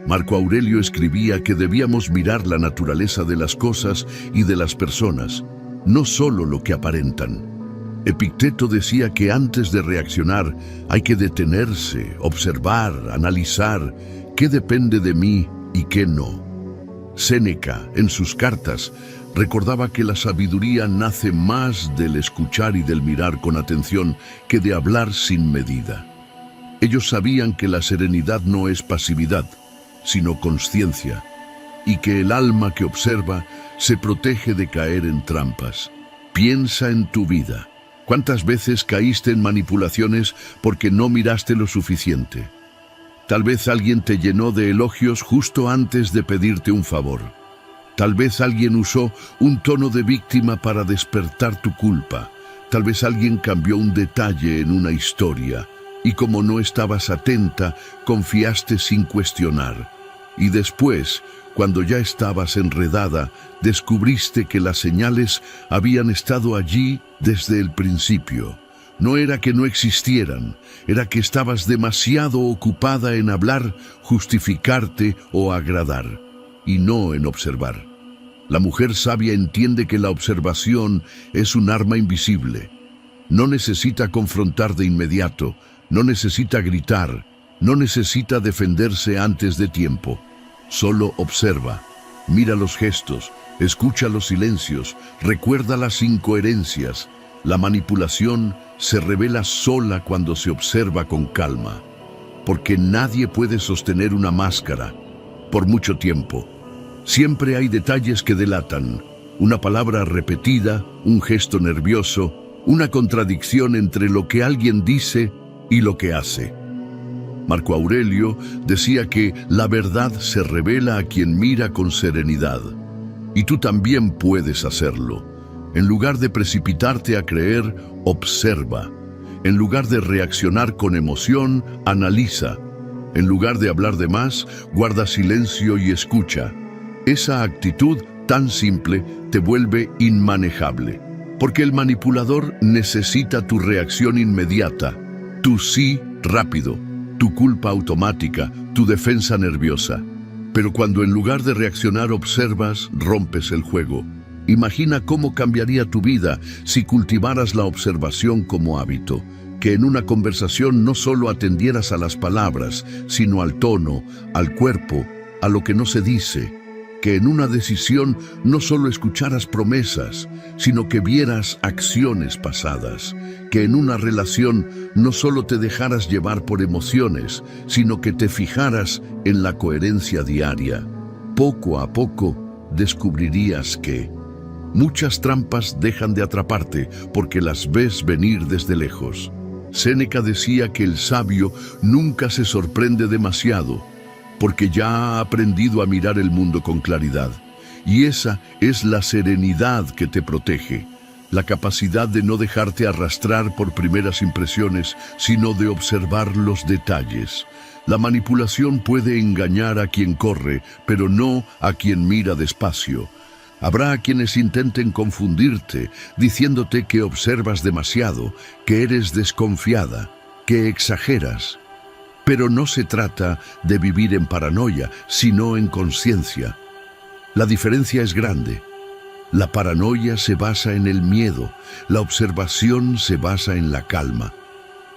Marco Aurelio escribía que debíamos mirar la naturaleza de las cosas y de las personas, no solo lo que aparentan. Epicteto decía que antes de reaccionar hay que detenerse, observar, analizar qué depende de mí y qué no. Séneca, en sus cartas, recordaba que la sabiduría nace más del escuchar y del mirar con atención que de hablar sin medida. Ellos sabían que la serenidad no es pasividad, sino consciencia, y que el alma que observa se protege de caer en trampas. Piensa en tu vida. ¿Cuántas veces caíste en manipulaciones porque no miraste lo suficiente? Tal vez alguien te llenó de elogios justo antes de pedirte un favor. Tal vez alguien usó un tono de víctima para despertar tu culpa. Tal vez alguien cambió un detalle en una historia y como no estabas atenta, confiaste sin cuestionar. Y después, cuando ya estabas enredada, descubriste que las señales habían estado allí desde el principio. No era que no existieran, era que estabas demasiado ocupada en hablar, justificarte o agradar, y no en observar. La mujer sabia entiende que la observación es un arma invisible. No necesita confrontar de inmediato, no necesita gritar, no necesita defenderse antes de tiempo. Solo observa, mira los gestos, escucha los silencios, recuerda las incoherencias. La manipulación se revela sola cuando se observa con calma, porque nadie puede sostener una máscara por mucho tiempo. Siempre hay detalles que delatan, una palabra repetida, un gesto nervioso, una contradicción entre lo que alguien dice y lo que hace. Marco Aurelio decía que la verdad se revela a quien mira con serenidad, y tú también puedes hacerlo. En lugar de precipitarte a creer, observa. En lugar de reaccionar con emoción, analiza. En lugar de hablar de más, guarda silencio y escucha. Esa actitud tan simple te vuelve inmanejable, porque el manipulador necesita tu reacción inmediata, tu sí rápido, tu culpa automática, tu defensa nerviosa. Pero cuando en lugar de reaccionar observas, rompes el juego. Imagina cómo cambiaría tu vida si cultivaras la observación como hábito, que en una conversación no solo atendieras a las palabras, sino al tono, al cuerpo, a lo que no se dice, que en una decisión no solo escucharas promesas, sino que vieras acciones pasadas, que en una relación no solo te dejaras llevar por emociones, sino que te fijaras en la coherencia diaria. Poco a poco descubrirías que Muchas trampas dejan de atraparte porque las ves venir desde lejos. Séneca decía que el sabio nunca se sorprende demasiado, porque ya ha aprendido a mirar el mundo con claridad. Y esa es la serenidad que te protege, la capacidad de no dejarte arrastrar por primeras impresiones, sino de observar los detalles. La manipulación puede engañar a quien corre, pero no a quien mira despacio. Habrá quienes intenten confundirte, diciéndote que observas demasiado, que eres desconfiada, que exageras. Pero no se trata de vivir en paranoia, sino en conciencia. La diferencia es grande. La paranoia se basa en el miedo, la observación se basa en la calma.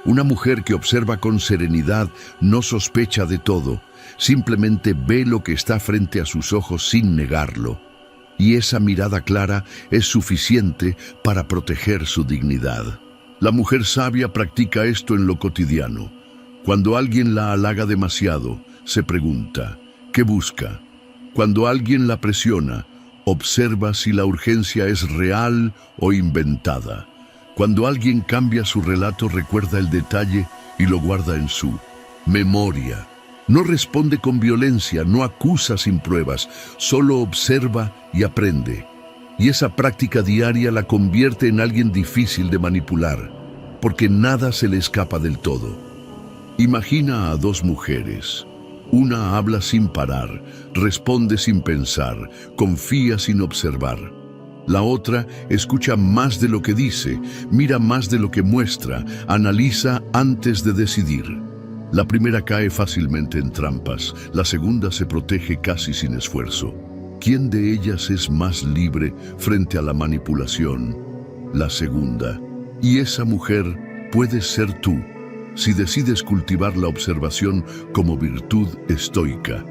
Una mujer que observa con serenidad no sospecha de todo, simplemente ve lo que está frente a sus ojos sin negarlo. Y esa mirada clara es suficiente para proteger su dignidad. La mujer sabia practica esto en lo cotidiano. Cuando alguien la halaga demasiado, se pregunta, ¿qué busca? Cuando alguien la presiona, observa si la urgencia es real o inventada. Cuando alguien cambia su relato, recuerda el detalle y lo guarda en su memoria. No responde con violencia, no acusa sin pruebas, solo observa y aprende. Y esa práctica diaria la convierte en alguien difícil de manipular, porque nada se le escapa del todo. Imagina a dos mujeres. Una habla sin parar, responde sin pensar, confía sin observar. La otra escucha más de lo que dice, mira más de lo que muestra, analiza antes de decidir. La primera cae fácilmente en trampas, la segunda se protege casi sin esfuerzo. ¿Quién de ellas es más libre frente a la manipulación? La segunda. Y esa mujer puedes ser tú, si decides cultivar la observación como virtud estoica.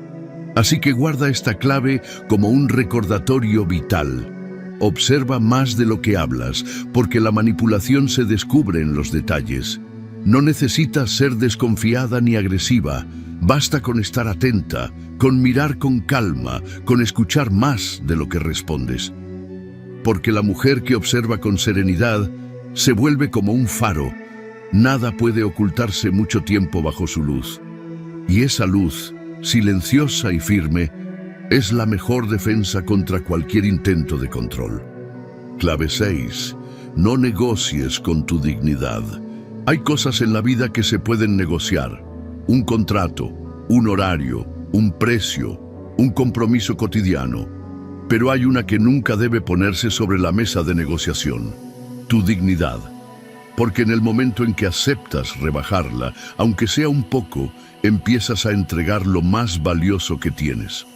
Así que guarda esta clave como un recordatorio vital. Observa más de lo que hablas, porque la manipulación se descubre en los detalles. No necesitas ser desconfiada ni agresiva, basta con estar atenta, con mirar con calma, con escuchar más de lo que respondes. Porque la mujer que observa con serenidad se vuelve como un faro. Nada puede ocultarse mucho tiempo bajo su luz. Y esa luz, silenciosa y firme, es la mejor defensa contra cualquier intento de control. Clave 6. No negocies con tu dignidad. Hay cosas en la vida que se pueden negociar. Un contrato, un horario, un precio, un compromiso cotidiano. Pero hay una que nunca debe ponerse sobre la mesa de negociación: tu dignidad. Porque en el momento en que aceptas rebajarla, aunque sea un poco, empiezas a entregar lo más valioso que tienes.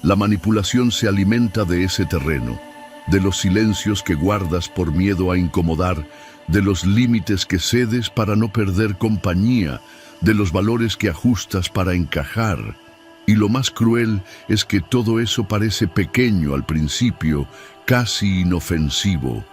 La manipulación se alimenta de ese terreno, de los silencios que guardas por miedo a incomodar, de los límites que cedes para no perder compañía, de los valores que ajustas para encajar. Y lo más cruel es que todo eso parece pequeño al principio, casi inofensivo.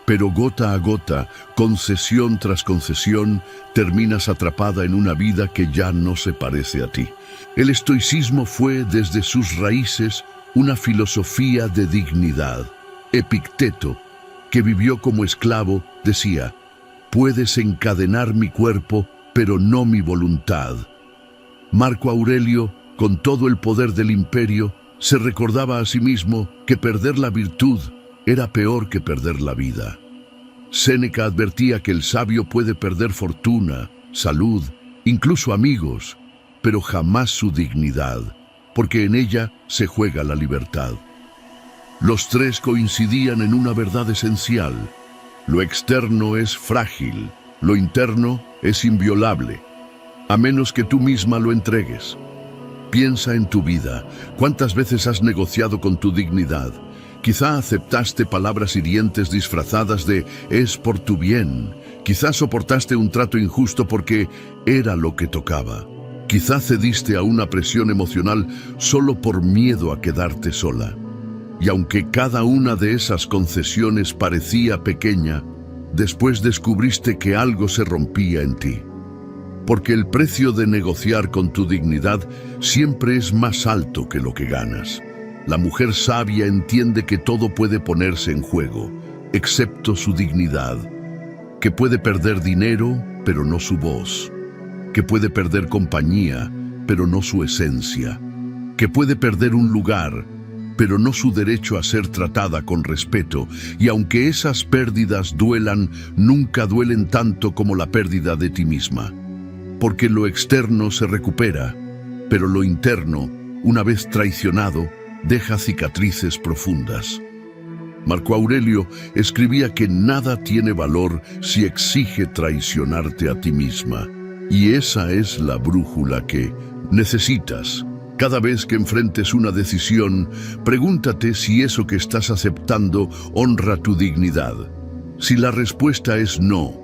Pero gota a gota, concesión tras concesión, terminas atrapada en una vida que ya no se parece a ti. El estoicismo fue desde sus raíces una filosofía de dignidad. Epicteto, que vivió como esclavo, decía: «Puedes encadenar mi cuerpo, pero no mi voluntad». Marco Aurelio, con todo el poder del imperio, se recordaba a sí mismo que perder la virtud era peor que perder la vida. Séneca advertía que el sabio puede perder fortuna, salud, incluso amigos, pero jamás su dignidad, porque en ella se juega la libertad. Los tres coincidían en una verdad esencial: lo externo es frágil, lo interno es inviolable, a menos que tú misma lo entregues. Piensa en tu vida. ¿Cuántas veces has negociado con tu dignidad? Quizá aceptaste palabras hirientes disfrazadas de «es por tu bien». Quizá soportaste un trato injusto porque era lo que tocaba. Quizá cediste a una presión emocional solo por miedo a quedarte sola. Y aunque cada una de esas concesiones parecía pequeña, después descubriste que algo se rompía en ti. Porque el precio de negociar con tu dignidad siempre es más alto que lo que ganas. La mujer sabia entiende que todo puede ponerse en juego, excepto su dignidad, que puede perder dinero, pero no su voz, que puede perder compañía, pero no su esencia, que puede perder un lugar, pero no su derecho a ser tratada con respeto, y aunque esas pérdidas duelan, nunca duelen tanto como la pérdida de ti misma, porque lo externo se recupera, pero lo interno, una vez traicionado, deja cicatrices profundas. Marco Aurelio escribía que nada tiene valor si exige traicionarte a ti misma, y esa es la brújula que necesitas. Cada vez que enfrentes una decisión, pregúntate si eso que estás aceptando honra tu dignidad. Si la respuesta es no,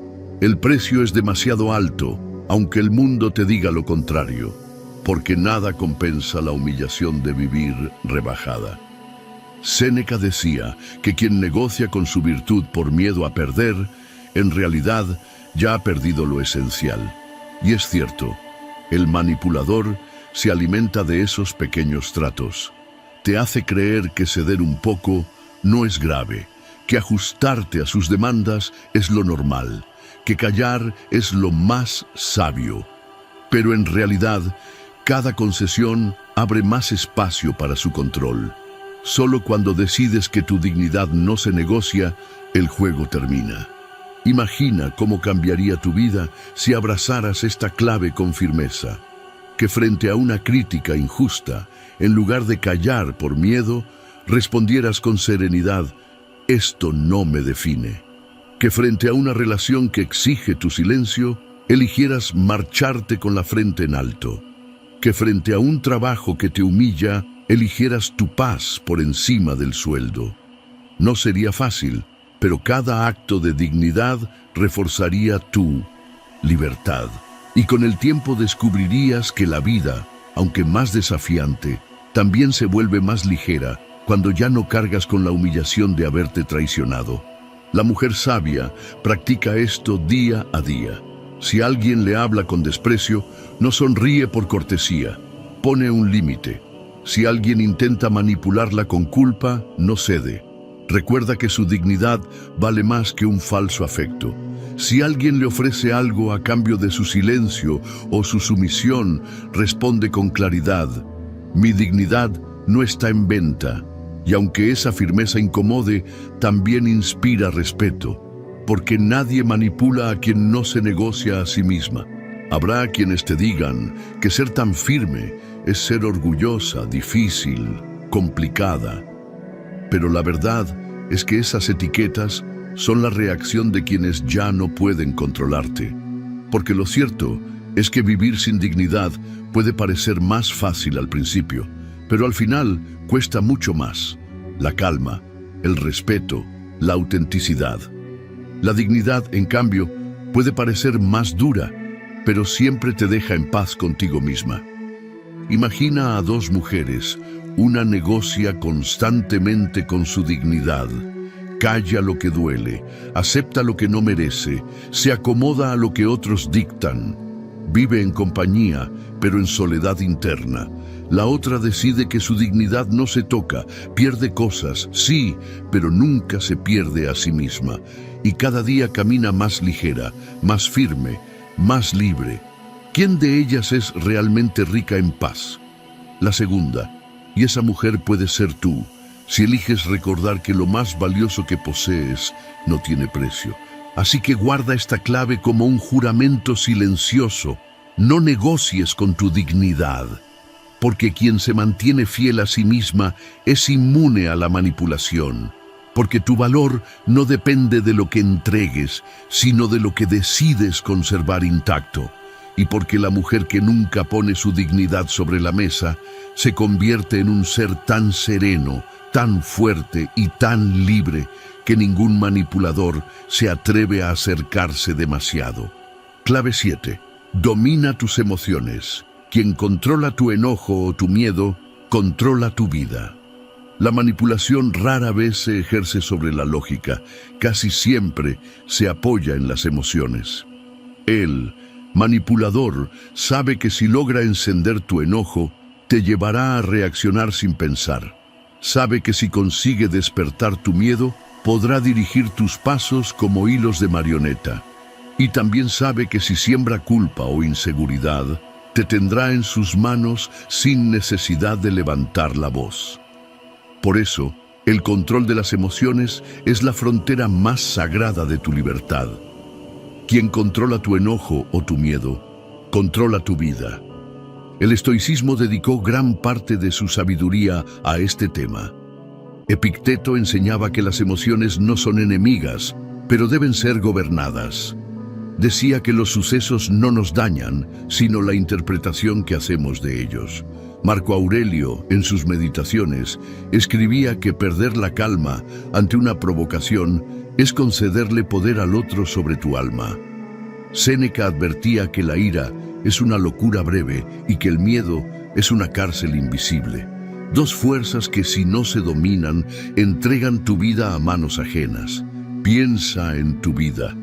el precio es demasiado alto, aunque el mundo te diga lo contrario, porque nada compensa la humillación de vivir rebajada. Séneca decía que quien negocia con su virtud por miedo a perder, en realidad ya ha perdido lo esencial. Y es cierto, el manipulador se alimenta de esos pequeños tratos. Te hace creer que ceder un poco no es grave, que ajustarte a sus demandas es lo normal, que callar es lo más sabio. Pero en realidad, cada concesión abre más espacio para su control. Solo cuando decides que tu dignidad no se negocia, el juego termina. Imagina cómo cambiaría tu vida si abrazaras esta clave con firmeza. Que frente a una crítica injusta, en lugar de callar por miedo, respondieras con serenidad: esto no me define. Que frente a una relación que exige tu silencio, eligieras marcharte con la frente en alto. Que frente a un trabajo que te humilla, eligieras tu paz por encima del sueldo. No sería fácil, pero cada acto de dignidad reforzaría tu libertad. Y con el tiempo descubrirías que la vida, aunque más desafiante, también se vuelve más ligera cuando ya no cargas con la humillación de haberte traicionado. La mujer sabia practica esto día a día. Si alguien le habla con desprecio, no sonríe por cortesía, pone un límite. Si alguien intenta manipularla con culpa, no cede. Recuerda que su dignidad vale más que un falso afecto. Si alguien le ofrece algo a cambio de su silencio o su sumisión, responde con claridad: mi dignidad no está en venta. Y aunque esa firmeza incomode, también inspira respeto, porque nadie manipula a quien no se negocia a sí misma. Habrá quienes te digan que ser tan firme es ser orgullosa, difícil, complicada. Pero la verdad es que esas etiquetas son la reacción de quienes ya no pueden controlarte. Porque lo cierto es que vivir sin dignidad puede parecer más fácil al principio, pero al final cuesta mucho más. La calma, el respeto, la autenticidad. La dignidad, en cambio, puede parecer más dura, pero siempre te deja en paz contigo misma. Imagina a dos mujeres. Una negocia constantemente con su dignidad. Calla lo que duele, acepta lo que no merece, se acomoda a lo que otros dictan. Vive en compañía, pero en soledad interna. La otra decide que su dignidad no se toca, pierde cosas, sí, pero nunca se pierde a sí misma. Y cada día camina más ligera, más firme, más libre. ¿Quién de ellas es realmente rica en paz? La segunda. Y esa mujer puede ser tú, si eliges recordar que lo más valioso que posees no tiene precio. Así que guarda esta clave como un juramento silencioso. No negocies con tu dignidad, porque quien se mantiene fiel a sí misma es inmune a la manipulación. Porque tu valor no depende de lo que entregues, sino de lo que decides conservar intacto. Y porque la mujer que nunca pone su dignidad sobre la mesa se convierte en un ser tan sereno, tan fuerte y tan libre que ningún manipulador se atreve a acercarse demasiado. Clave 7. Domina tus emociones. Quien controla tu enojo o tu miedo, controla tu vida. La manipulación rara vez se ejerce sobre la lógica, casi siempre se apoya en las emociones. El manipulador sabe que si logra encender tu enojo, te llevará a reaccionar sin pensar. Sabe que si consigue despertar tu miedo, podrá dirigir tus pasos como hilos de marioneta. Y también sabe que si siembra culpa o inseguridad, te tendrá en sus manos sin necesidad de levantar la voz. Por eso, el control de las emociones es la frontera más sagrada de tu libertad. Quien controla tu enojo o tu miedo, controla tu vida. El estoicismo dedicó gran parte de su sabiduría a este tema. Epicteto enseñaba que las emociones no son enemigas, pero deben ser gobernadas. Decía que los sucesos no nos dañan, sino la interpretación que hacemos de ellos. Marco Aurelio, en sus meditaciones, escribía que perder la calma ante una provocación es concederle poder al otro sobre tu alma. Séneca advertía que la ira es una locura breve y que el miedo es una cárcel invisible. Dos fuerzas que, si no se dominan, entregan tu vida a manos ajenas. Piensa en tu vida.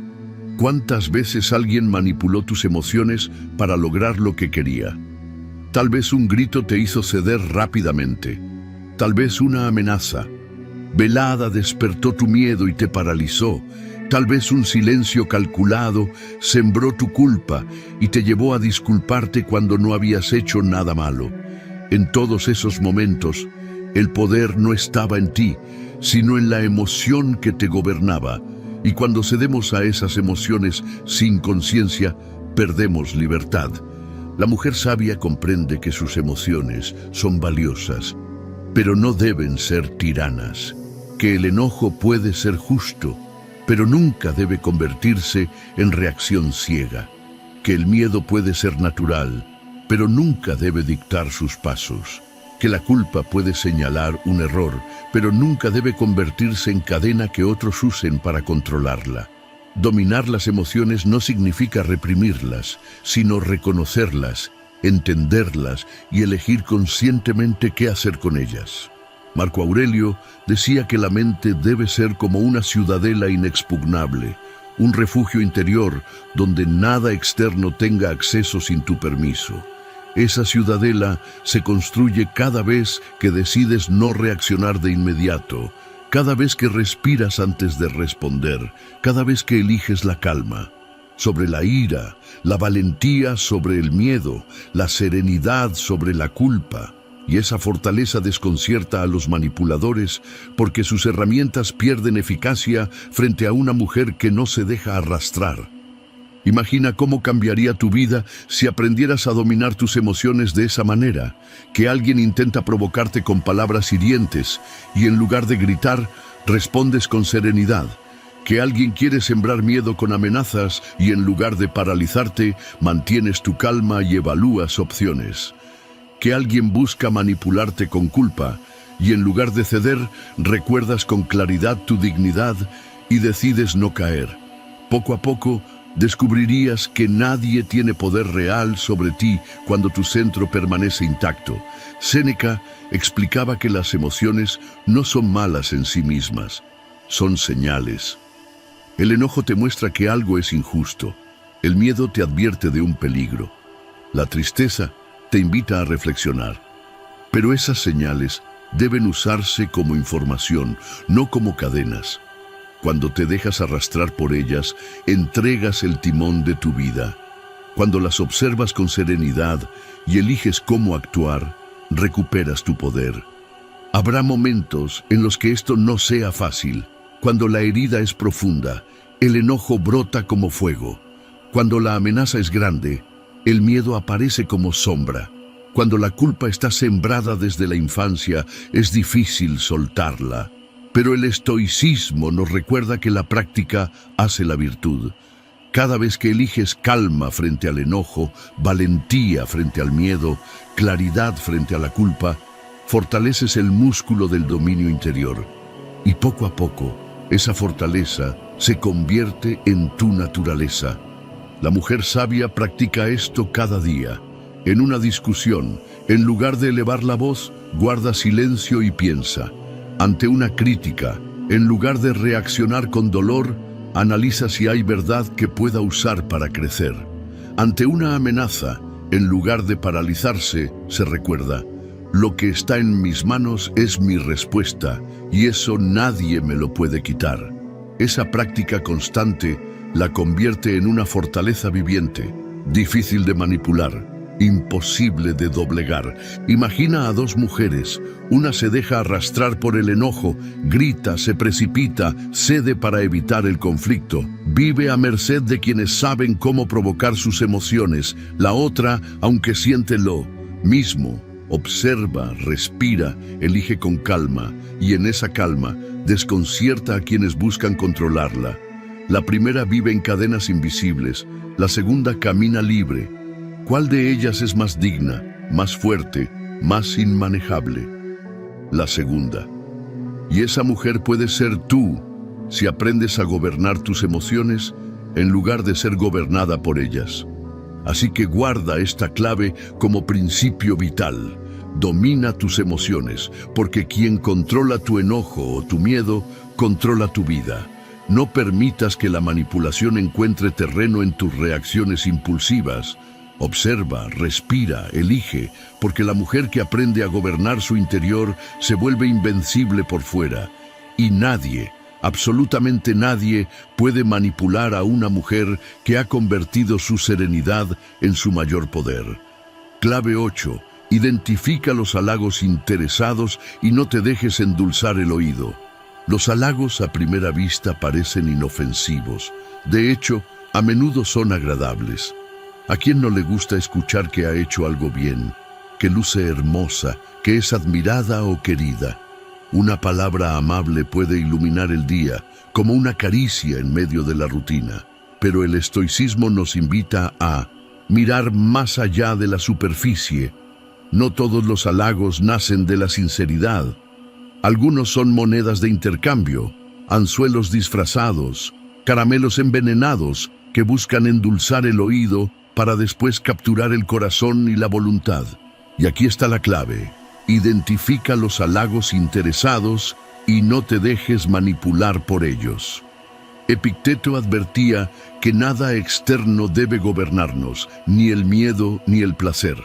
¿Cuántas veces alguien manipuló tus emociones para lograr lo que quería? Tal vez un grito te hizo ceder rápidamente. Tal vez una amenaza velada despertó tu miedo y te paralizó. Tal vez un silencio calculado sembró tu culpa y te llevó a disculparte cuando no habías hecho nada malo. En todos esos momentos, el poder no estaba en ti, sino en la emoción que te gobernaba. Y cuando cedemos a esas emociones sin conciencia, perdemos libertad. La mujer sabia comprende que sus emociones son valiosas, pero no deben ser tiranas. Que el enojo puede ser justo, pero nunca debe convertirse en reacción ciega. Que el miedo puede ser natural, pero nunca debe dictar sus pasos. Que la culpa puede señalar un error, pero nunca debe convertirse en cadena que otros usen para controlarla. Dominar las emociones no significa reprimirlas, sino reconocerlas, entenderlas y elegir conscientemente qué hacer con ellas. Marco Aurelio decía que la mente debe ser como una ciudadela inexpugnable, un refugio interior donde nada externo tenga acceso sin tu permiso. Esa ciudadela se construye cada vez que decides no reaccionar de inmediato, cada vez que respiras antes de responder, cada vez que eliges la calma. Sobre la ira, la valentía sobre el miedo, la serenidad sobre la culpa. Y esa fortaleza desconcierta a los manipuladores porque sus herramientas pierden eficacia frente a una mujer que no se deja arrastrar. Imagina cómo cambiaría tu vida si aprendieras a dominar tus emociones de esa manera, que alguien intenta provocarte con palabras hirientes y en lugar de gritar, respondes con serenidad. Que alguien quiere sembrar miedo con amenazas y en lugar de paralizarte, mantienes tu calma y evalúas opciones. Que alguien busca manipularte con culpa y en lugar de ceder, recuerdas con claridad tu dignidad y decides no caer. Poco a poco, descubrirías que nadie tiene poder real sobre ti cuando tu centro permanece intacto. Séneca explicaba que las emociones no son malas en sí mismas, son señales. El enojo te muestra que algo es injusto, el miedo te advierte de un peligro, la tristeza te invita a reflexionar. Pero esas señales deben usarse como información, no como cadenas. Cuando te dejas arrastrar por ellas, entregas el timón de tu vida. Cuando las observas con serenidad y eliges cómo actuar, recuperas tu poder. Habrá momentos en los que esto no sea fácil. Cuando la herida es profunda, el enojo brota como fuego. Cuando la amenaza es grande, el miedo aparece como sombra. Cuando la culpa está sembrada desde la infancia, es difícil soltarla. Pero el estoicismo nos recuerda que la práctica hace la virtud. Cada vez que eliges calma frente al enojo, valentía frente al miedo, claridad frente a la culpa, fortaleces el músculo del dominio interior. Y poco a poco, esa fortaleza se convierte en tu naturaleza. La mujer sabia practica esto cada día. En una discusión, en lugar de elevar la voz, guarda silencio y piensa. Ante una crítica, en lugar de reaccionar con dolor, analiza si hay verdad que pueda usar para crecer. Ante una amenaza, en lugar de paralizarse, se recuerda: Lo que está en mis manos es mi respuesta, y eso nadie me lo puede quitar. Esa práctica constante la convierte en una fortaleza viviente, difícil de manipular, imposible de doblegar. Imagina a dos mujeres, una se deja arrastrar por el enojo, grita, se precipita, cede para evitar el conflicto, vive a merced de quienes saben cómo provocar sus emociones. La otra, aunque siente lo mismo, observa, respira, elige con calma, y en esa calma desconcierta a quienes buscan controlarla. La primera vive en cadenas invisibles, la segunda camina libre. ¿Cuál de ellas es más digna, más fuerte, más inmanejable? La segunda. Y esa mujer puede ser tú, si aprendes a gobernar tus emociones en lugar de ser gobernada por ellas. Así que guarda esta clave como principio vital. Domina tus emociones, porque quien controla tu enojo o tu miedo, controla tu vida. No permitas que la manipulación encuentre terreno en tus reacciones impulsivas. Observa, respira, elige, porque la mujer que aprende a gobernar su interior se vuelve invencible por fuera. Y nadie, absolutamente nadie, puede manipular a una mujer que ha convertido su serenidad en su mayor poder. Clave 8. Identifica los halagos interesados y no te dejes endulzar el oído. Los halagos a primera vista parecen inofensivos. De hecho, a menudo son agradables. ¿A quién no le gusta escuchar que ha hecho algo bien, que luce hermosa, que es admirada o querida? Una palabra amable puede iluminar el día, como una caricia en medio de la rutina. Pero el estoicismo nos invita a mirar más allá de la superficie. No todos los halagos nacen de la sinceridad. Algunos son monedas de intercambio, anzuelos disfrazados, caramelos envenenados que buscan endulzar el oído para después capturar el corazón y la voluntad. Y aquí está la clave. Identifica los halagos interesados y no te dejes manipular por ellos. Epicteto advertía que nada externo debe gobernarnos, ni el miedo ni el placer.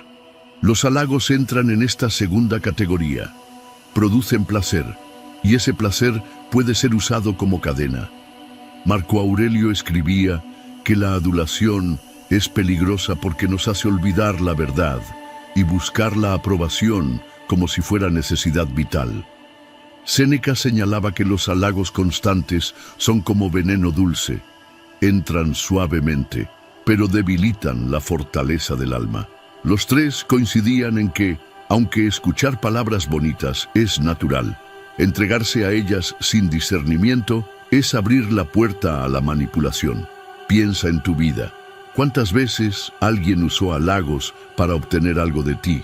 Los halagos entran en esta segunda categoría. Producen placer, y ese placer puede ser usado como cadena. Marco Aurelio escribía que la adulación es peligrosa porque nos hace olvidar la verdad y buscar la aprobación como si fuera necesidad vital. Séneca señalaba que los halagos constantes son como veneno dulce. Entran suavemente, pero debilitan la fortaleza del alma. Los tres coincidían en que, aunque escuchar palabras bonitas es natural, entregarse a ellas sin discernimiento es abrir la puerta a la manipulación. Piensa en tu vida. ¿Cuántas veces alguien usó halagos para obtener algo de ti?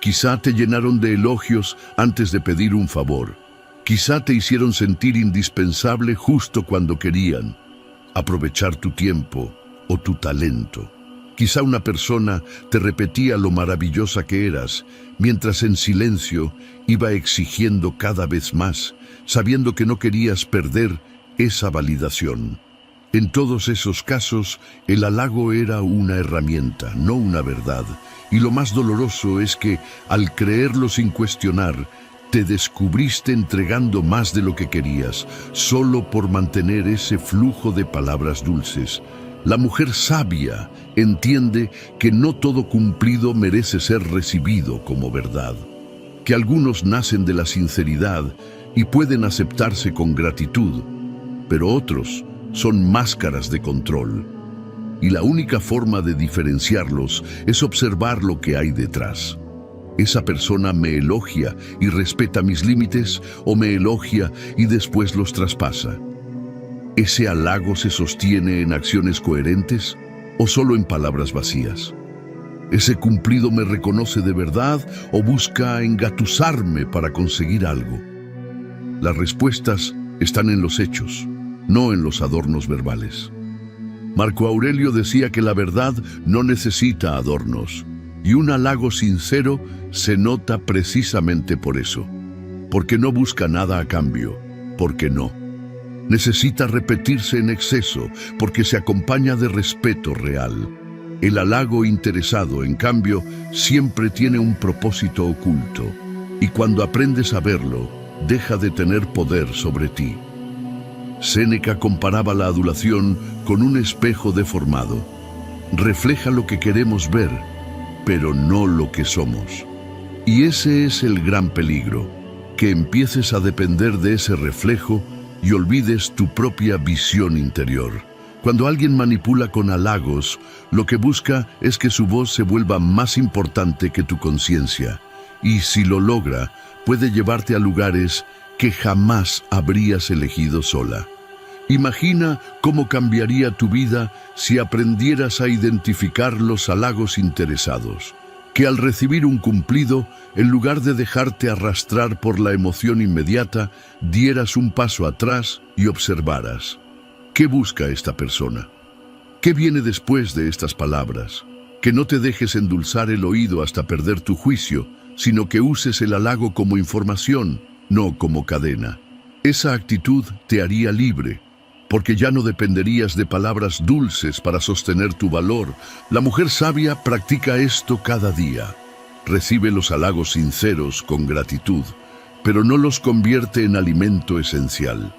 Quizá te llenaron de elogios antes de pedir un favor. Quizá te hicieron sentir indispensable justo cuando querían aprovechar tu tiempo o tu talento. Quizá una persona te repetía lo maravillosa que eras, mientras en silencio iba exigiendo cada vez más, sabiendo que no querías perder esa validación. En todos esos casos, el halago era una herramienta, no una verdad. Y lo más doloroso es que, al creerlo sin cuestionar, te descubriste entregando más de lo que querías, solo por mantener ese flujo de palabras dulces. La mujer sabia entiende que no todo cumplido merece ser recibido como verdad, que algunos nacen de la sinceridad y pueden aceptarse con gratitud, pero otros son máscaras de control. Y la única forma de diferenciarlos es observar lo que hay detrás. ¿Esa persona me elogia y respeta mis límites o me elogia y después los traspasa? ¿Ese halago se sostiene en acciones coherentes o solo en palabras vacías? ¿Ese cumplido me reconoce de verdad o busca engatusarme para conseguir algo? Las respuestas están en los hechos, no en los adornos verbales. Marco Aurelio decía que la verdad no necesita adornos, y un halago sincero se nota precisamente por eso, porque no busca nada a cambio, porque no. Necesita repetirse en exceso, porque se acompaña de respeto real. El halago interesado, en cambio, siempre tiene un propósito oculto, y cuando aprendes a verlo, deja de tener poder sobre ti. Séneca comparaba la adulación con un espejo deformado. Refleja lo que queremos ver, pero no lo que somos. Y ese es el gran peligro, que empieces a depender de ese reflejo y olvides tu propia visión interior. Cuando alguien manipula con halagos, lo que busca es que su voz se vuelva más importante que tu conciencia. Y si lo logra, puede llevarte a lugares que jamás habrías elegido sola. Imagina cómo cambiaría tu vida si aprendieras a identificar los halagos interesados. Que al recibir un cumplido, en lugar de dejarte arrastrar por la emoción inmediata, dieras un paso atrás y observaras. ¿Qué busca esta persona? ¿Qué viene después de estas palabras? Que no te dejes endulzar el oído hasta perder tu juicio, sino que uses el halago como información, no como cadena. Esa actitud te haría libre, porque ya no dependerías de palabras dulces para sostener tu valor. La mujer sabia practica esto cada día. Recibe los halagos sinceros con gratitud, pero no los convierte en alimento esencial.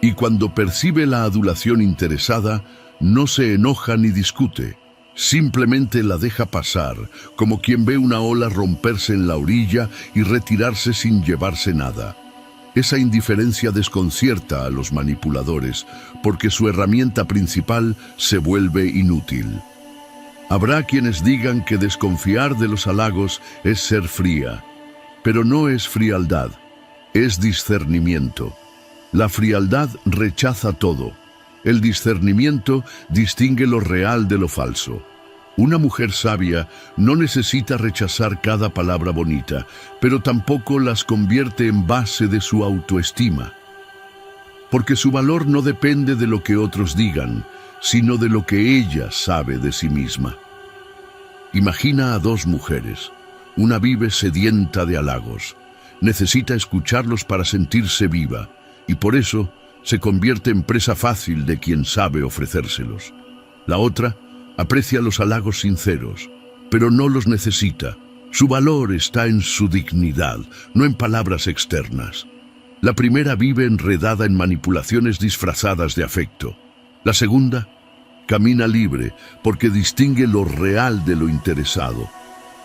Y cuando percibe la adulación interesada, no se enoja ni discute. Simplemente la deja pasar, como quien ve una ola romperse en la orilla y retirarse sin llevarse nada. Esa indiferencia desconcierta a los manipuladores, porque su herramienta principal se vuelve inútil. Habrá quienes digan que desconfiar de los halagos es ser fría, pero no es frialdad, es discernimiento. La frialdad rechaza todo. El discernimiento distingue lo real de lo falso. Una mujer sabia no necesita rechazar cada palabra bonita, pero tampoco las convierte en base de su autoestima. Porque su valor no depende de lo que otros digan, sino de lo que ella sabe de sí misma. Imagina a dos mujeres. Una vive sedienta de halagos. Necesita escucharlos para sentirse viva, y por eso se convierte en presa fácil de quien sabe ofrecérselos. La otra aprecia los halagos sinceros, pero no los necesita. Su valor está en su dignidad, no en palabras externas. La primera vive enredada en manipulaciones disfrazadas de afecto. La segunda camina libre porque distingue lo real de lo interesado.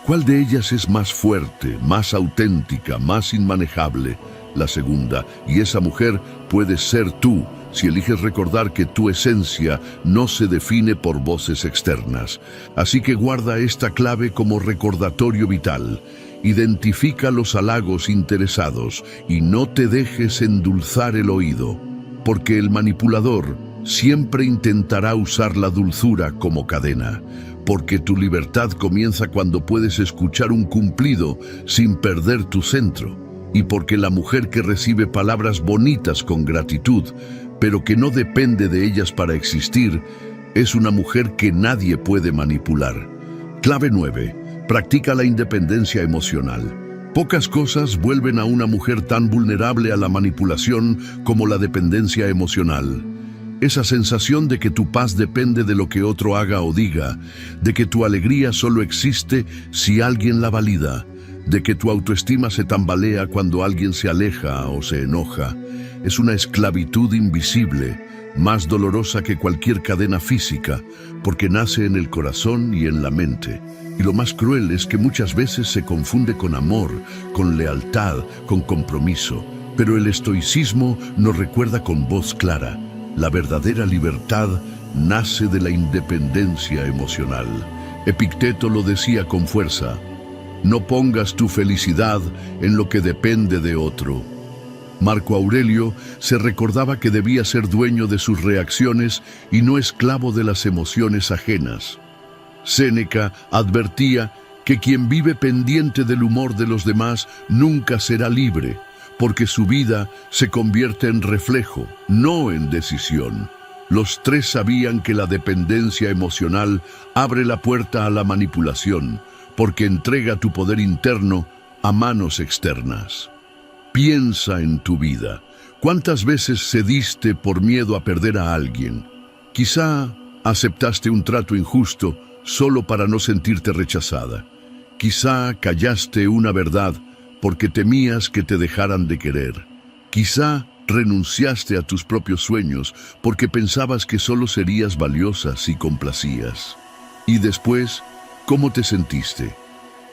¿Cuál de ellas es más fuerte, más auténtica, más inmanejable? La segunda, y esa mujer puede ser tú, si eliges recordar que tu esencia no se define por voces externas. Así que guarda esta clave como recordatorio vital. Identifica los halagos interesados y no te dejes endulzar el oído, porque el manipulador siempre intentará usar la dulzura como cadena, porque tu libertad comienza cuando puedes escuchar un cumplido sin perder tu centro. Y porque la mujer que recibe palabras bonitas con gratitud, pero que no depende de ellas para existir, es una mujer que nadie puede manipular. Clave 9. Practica la independencia emocional. Pocas cosas vuelven a una mujer tan vulnerable a la manipulación como la dependencia emocional. Esa sensación de que tu paz depende de lo que otro haga o diga, de que tu alegría solo existe si alguien la valida, de que tu autoestima se tambalea cuando alguien se aleja o se enoja, es una esclavitud invisible, más dolorosa que cualquier cadena física, porque nace en el corazón y en la mente. Y lo más cruel es que muchas veces se confunde con amor, con lealtad, con compromiso. Pero el estoicismo nos recuerda con voz clara: la verdadera libertad nace de la independencia emocional. Epicteto lo decía con fuerza: no pongas tu felicidad en lo que depende de otro. Marco Aurelio se recordaba que debía ser dueño de sus reacciones y no esclavo de las emociones ajenas. Séneca advertía que quien vive pendiente del humor de los demás nunca será libre, porque su vida se convierte en reflejo, no en decisión. Los tres sabían que la dependencia emocional abre la puerta a la manipulación, porque entrega tu poder interno a manos externas. Piensa en tu vida. ¿Cuántas veces cediste por miedo a perder a alguien? Quizá aceptaste un trato injusto solo para no sentirte rechazada. Quizá callaste una verdad porque temías que te dejaran de querer. Quizá renunciaste a tus propios sueños porque pensabas que solo serías valiosa si complacías. Y después, ¿cómo te sentiste?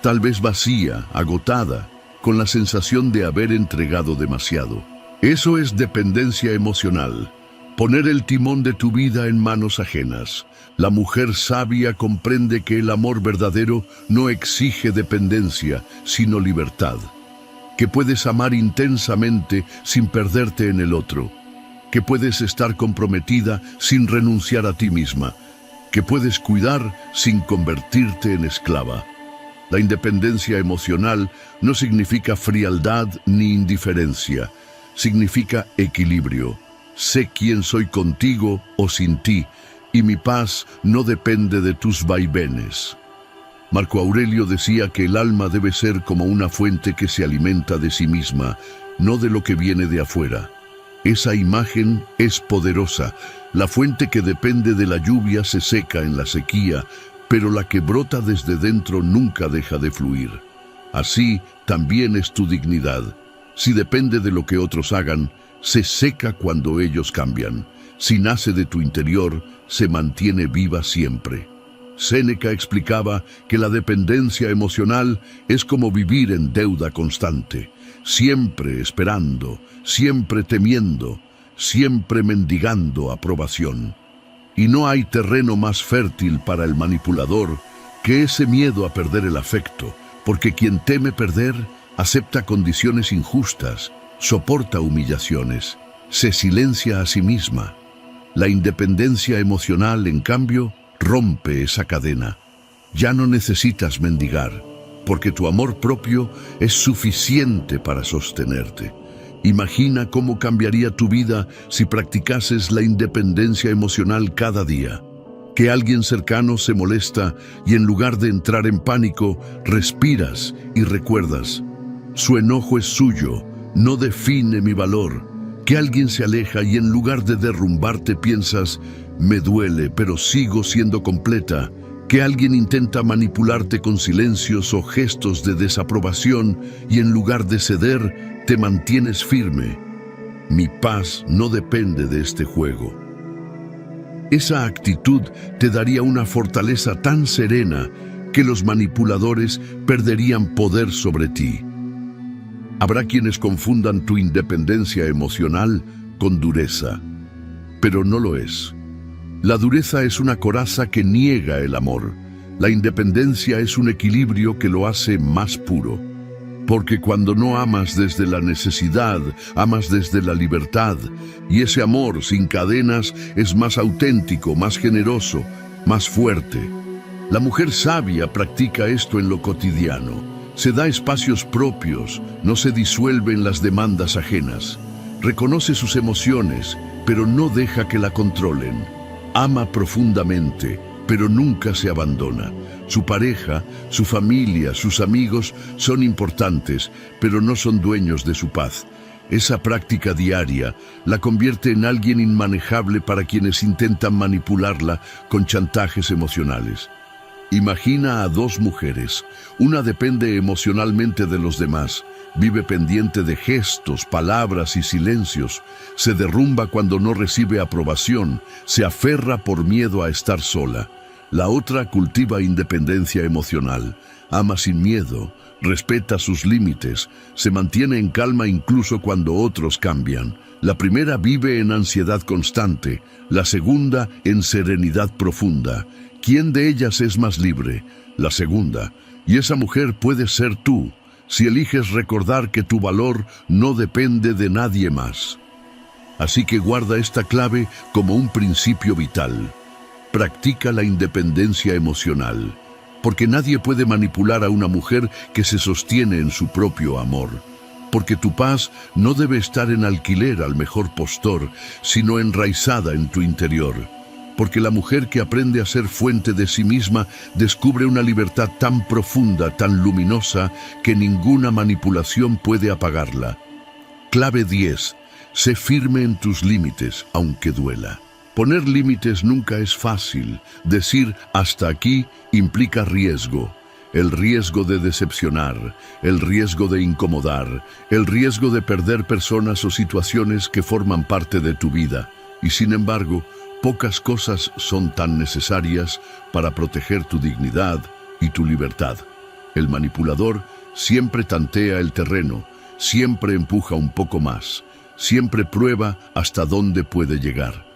Tal vez vacía, agotada, con la sensación de haber entregado demasiado. Eso es dependencia emocional. Poner el timón de tu vida en manos ajenas. La mujer sabia comprende que el amor verdadero no exige dependencia, sino libertad. Que puedes amar intensamente sin perderte en el otro. Que puedes estar comprometida sin renunciar a ti misma. Que puedes cuidar sin convertirte en esclava. La independencia emocional no significa frialdad ni indiferencia. Significa equilibrio. Sé quién soy contigo o sin ti, y mi paz no depende de tus vaivenes. Marco Aurelio decía que el alma debe ser como una fuente que se alimenta de sí misma, no de lo que viene de afuera. Esa imagen es poderosa. La fuente que depende de la lluvia se seca en la sequía, pero la que brota desde dentro nunca deja de fluir. Así también es tu dignidad. Si depende de lo que otros hagan, se seca cuando ellos cambian. Si nace de tu interior, se mantiene viva siempre. Séneca explicaba que la dependencia emocional es como vivir en deuda constante, siempre esperando, siempre temiendo, siempre mendigando aprobación. Y no hay terreno más fértil para el manipulador que ese miedo a perder el afecto, porque quien teme perder acepta condiciones injustas, soporta humillaciones, se silencia a sí misma. La independencia emocional, en cambio, rompe esa cadena. Ya no necesitas mendigar, porque tu amor propio es suficiente para sostenerte. Imagina cómo cambiaría tu vida si practicases la independencia emocional cada día. Que alguien cercano se molesta y en lugar de entrar en pánico, respiras y recuerdas: su enojo es suyo, no define mi valor. Que alguien se aleja y en lugar de derrumbarte piensas: me duele, pero sigo siendo completa. Que alguien intenta manipularte con silencios o gestos de desaprobación y en lugar de ceder, te mantienes firme. Mi paz no depende de este juego. Esa actitud te daría una fortaleza tan serena que los manipuladores perderían poder sobre ti. Habrá quienes confundan tu independencia emocional con dureza, pero no lo es. La dureza es una coraza que niega el amor. La independencia es un equilibrio que lo hace más puro. Porque cuando no amas desde la necesidad, amas desde la libertad. Y ese amor sin cadenas es más auténtico, más generoso, más fuerte. La mujer sabia practica esto en lo cotidiano. Se da espacios propios, no se disuelve en las demandas ajenas. Reconoce sus emociones, pero no deja que la controlen. Ama profundamente, pero nunca se abandona. Su pareja, su familia, sus amigos son importantes, pero no son dueños de su paz. Esa práctica diaria la convierte en alguien inmanejable para quienes intentan manipularla con chantajes emocionales. Imagina a dos mujeres. Una depende emocionalmente de los demás. Vive pendiente de gestos, palabras y silencios. Se derrumba cuando no recibe aprobación. Se aferra por miedo a estar sola. La otra cultiva independencia emocional. Ama sin miedo. Respeta sus límites. Se mantiene en calma incluso cuando otros cambian. La primera vive en ansiedad constante. La segunda en serenidad profunda. ¿Quién de ellas es más libre? La segunda. Y esa mujer puede ser tú, si eliges recordar que tu valor no depende de nadie más. Así que guarda esta clave como un principio vital. Practica la independencia emocional, porque nadie puede manipular a una mujer que se sostiene en su propio amor. Porque tu paz no debe estar en alquiler al mejor postor, sino enraizada en tu interior. Porque la mujer que aprende a ser fuente de sí misma descubre una libertad tan profunda, tan luminosa, que ninguna manipulación puede apagarla. Clave 10. Sé firme en tus límites, aunque duela. Poner límites nunca es fácil. Decir hasta aquí implica riesgo. El riesgo de decepcionar, el riesgo de incomodar, el riesgo de perder personas o situaciones que forman parte de tu vida. Y sin embargo, pocas cosas son tan necesarias para proteger tu dignidad y tu libertad. El manipulador siempre tantea el terreno, siempre empuja un poco más, siempre prueba hasta dónde puede llegar.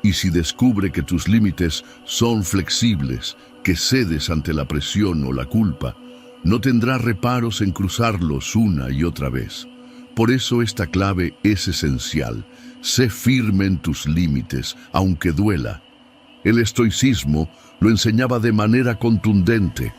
Y si descubre que tus límites son flexibles, que cedes ante la presión o la culpa, no tendrá reparos en cruzarlos una y otra vez. Por eso esta clave es esencial. Sé firme en tus límites, aunque duela. El estoicismo lo enseñaba de manera contundente.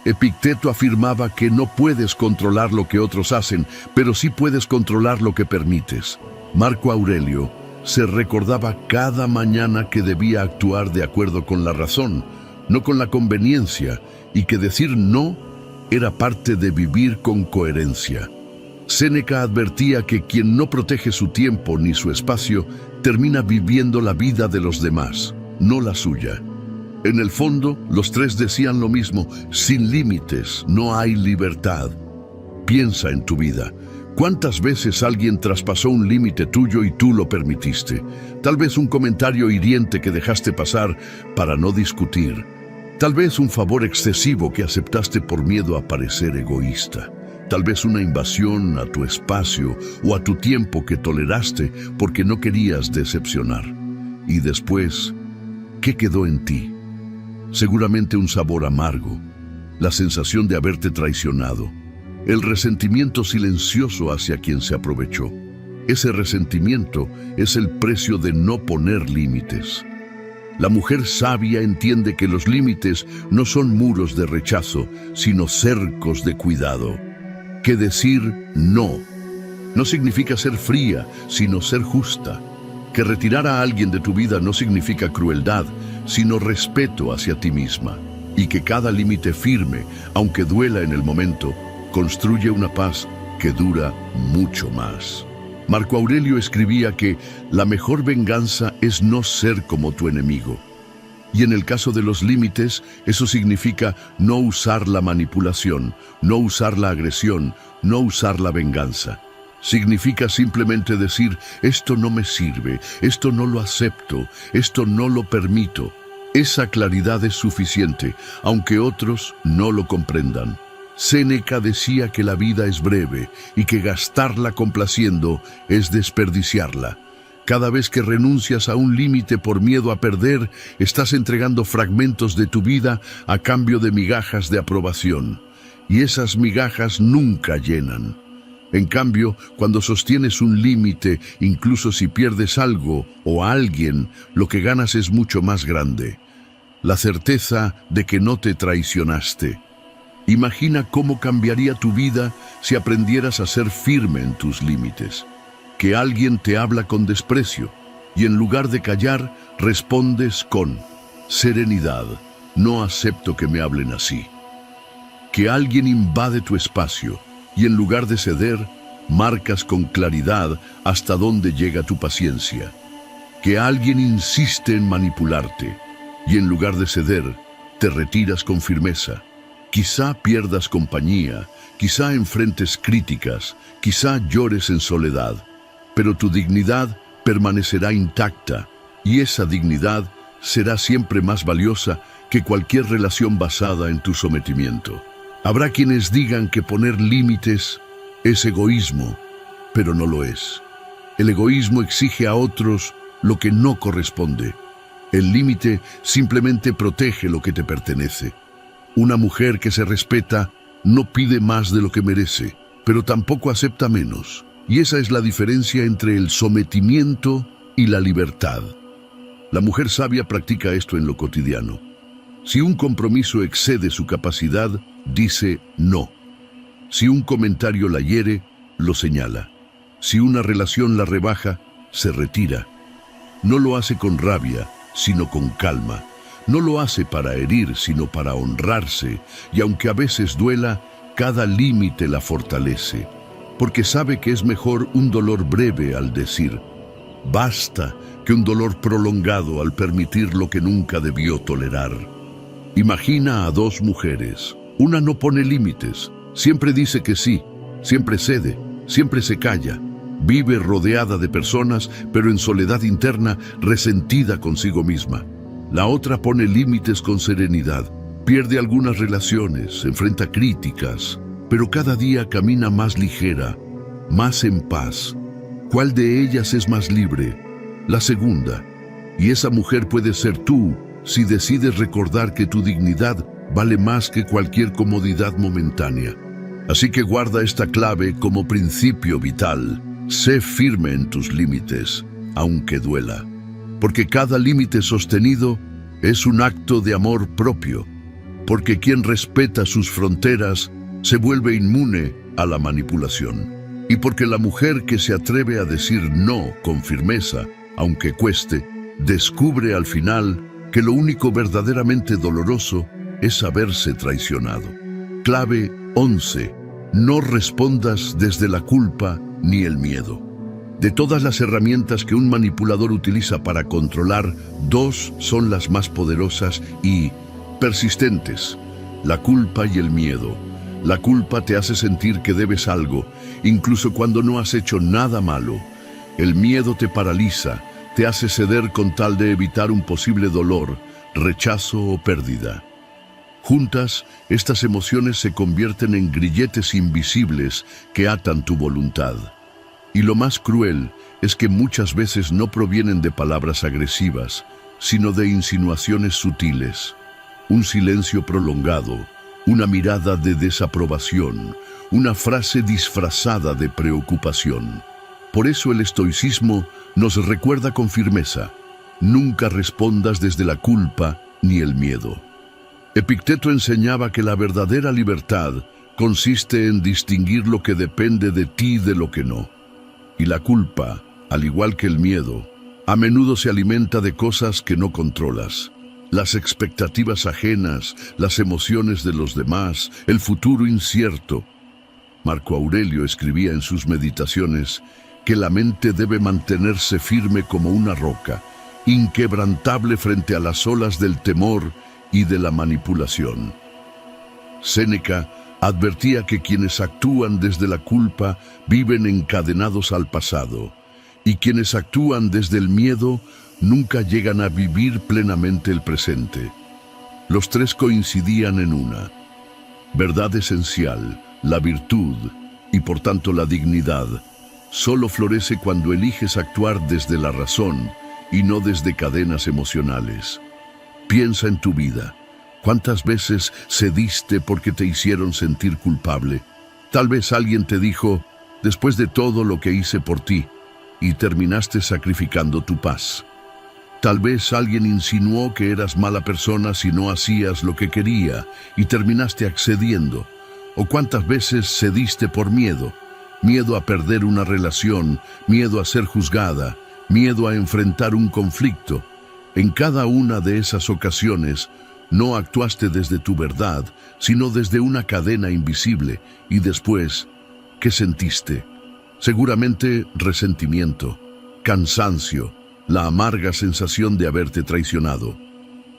Epicteto afirmaba que no puedes controlar lo que otros hacen, pero sí puedes controlar lo que permites. Marco Aurelio se recordaba cada mañana que debía actuar de acuerdo con la razón, no con la conveniencia, y que decir no era parte de vivir con coherencia. Séneca advertía que quien no protege su tiempo ni su espacio termina viviendo la vida de los demás, no la suya. En el fondo, los tres decían lo mismo: sin límites no hay libertad. Piensa en tu vida. ¿Cuántas veces alguien traspasó un límite tuyo y tú lo permitiste? Tal vez un comentario hiriente que dejaste pasar para no discutir. Tal vez un favor excesivo que aceptaste por miedo a parecer egoísta. Tal vez una invasión a tu espacio o a tu tiempo que toleraste porque no querías decepcionar. Y después, ¿qué quedó en ti? Seguramente un sabor amargo, la sensación de haberte traicionado, el resentimiento silencioso hacia quien se aprovechó. Ese resentimiento es el precio de no poner límites. La mujer sabia entiende que los límites no son muros de rechazo, sino cercos de cuidado. Que decir no no significa ser fría, sino ser justa. Que retirar a alguien de tu vida no significa crueldad, sino respeto hacia ti misma. Y que cada límite firme, aunque duela en el momento, construye una paz que dura mucho más. Marco Aurelio escribía que la mejor venganza es no ser como tu enemigo. Y en el caso de los límites, eso significa no usar la manipulación, no usar la agresión, no usar la venganza. Significa simplemente decir: esto no me sirve, esto no lo acepto, esto no lo permito. Esa claridad es suficiente, aunque otros no lo comprendan. Séneca decía que la vida es breve y que gastarla complaciendo es desperdiciarla. Cada vez que renuncias a un límite por miedo a perder, estás entregando fragmentos de tu vida a cambio de migajas de aprobación. Y esas migajas nunca llenan. En cambio, cuando sostienes un límite, incluso si pierdes algo o a alguien, lo que ganas es mucho más grande. La certeza de que no te traicionaste. Imagina cómo cambiaría tu vida si aprendieras a ser firme en tus límites. Que alguien te habla con desprecio y en lugar de callar, respondes con serenidad: no acepto que me hablen así. Que alguien invade tu espacio y en lugar de ceder, marcas con claridad hasta dónde llega tu paciencia. Que alguien insiste en manipularte y en lugar de ceder, te retiras con firmeza. Quizá pierdas compañía, quizá enfrentes críticas, quizá llores en soledad, pero tu dignidad permanecerá intacta y esa dignidad será siempre más valiosa que cualquier relación basada en tu sometimiento. Habrá quienes digan que poner límites es egoísmo, pero no lo es. El egoísmo exige a otros lo que no corresponde. El límite simplemente protege lo que te pertenece. Una mujer que se respeta no pide más de lo que merece, pero tampoco acepta menos. Y esa es la diferencia entre el sometimiento y la libertad. La mujer sabia practica esto en lo cotidiano. Si un compromiso excede su capacidad, dice no. Si un comentario la hiere, lo señala. Si una relación la rebaja, se retira. No lo hace con rabia, sino con calma. No lo hace para herir, sino para honrarse, y aunque a veces duela, cada límite la fortalece, porque sabe que es mejor un dolor breve al decir Basta que un dolor prolongado al permitir lo que nunca debió tolerar. Imagina a dos mujeres. Una no pone límites, siempre dice que sí, siempre cede, siempre se calla. Vive rodeada de personas, pero en soledad interna, resentida consigo misma. La otra pone límites con serenidad, pierde algunas relaciones, enfrenta críticas, pero cada día camina más ligera, más en paz. ¿Cuál de ellas es más libre? La segunda. Y esa mujer puede ser tú, si decides recordar que tu dignidad vale más que cualquier comodidad momentánea. Así que guarda esta clave como principio vital. Sé firme en tus límites, aunque duela. Porque cada límite sostenido es un acto de amor propio. Porque quien respeta sus fronteras se vuelve inmune a la manipulación. Y porque la mujer que se atreve a decir no con firmeza, aunque cueste, descubre al final que lo único verdaderamente doloroso es haberse traicionado. Clave 11. No respondas desde la culpa ni el miedo. De todas las herramientas que un manipulador utiliza para controlar, dos son las más poderosas y persistentes: la culpa y el miedo. La culpa te hace sentir que debes algo, incluso cuando no has hecho nada malo. El miedo te paraliza, te hace ceder con tal de evitar un posible dolor, rechazo o pérdida. Juntas, estas emociones se convierten en grilletes invisibles que atan tu voluntad. Y lo más cruel es que muchas veces no provienen de palabras agresivas, sino de insinuaciones sutiles. Un silencio prolongado, una mirada de desaprobación, una frase disfrazada de preocupación. Por eso el estoicismo nos recuerda con firmeza: nunca respondas desde la culpa ni el miedo. Epicteto enseñaba que la verdadera libertad consiste en distinguir lo que depende de ti de lo que no. Y la culpa, al igual que el miedo, a menudo se alimenta de cosas que no controlas. Las expectativas ajenas, las emociones de los demás, el futuro incierto. Marco Aurelio escribía en sus meditaciones que la mente debe mantenerse firme como una roca, inquebrantable frente a las olas del temor y de la manipulación. Séneca advertía que quienes actúan desde la culpa viven encadenados al pasado, y quienes actúan desde el miedo nunca llegan a vivir plenamente el presente. Los tres coincidían en una verdad esencial: la virtud, y por tanto la dignidad, solo florece cuando eliges actuar desde la razón y no desde cadenas emocionales. Piensa en tu vida. ¿Cuántas veces cediste porque te hicieron sentir culpable? Tal vez alguien te dijo: después de todo lo que hice por ti, y terminaste sacrificando tu paz. Tal vez alguien insinuó que eras mala persona si no hacías lo que quería, y terminaste accediendo. ¿O cuántas veces cediste por miedo? Miedo a perder una relación, miedo a ser juzgada, miedo a enfrentar un conflicto. En cada una de esas ocasiones, no actuaste desde tu verdad, sino desde una cadena invisible. Y después, ¿qué sentiste? Seguramente resentimiento, cansancio, la amarga sensación de haberte traicionado.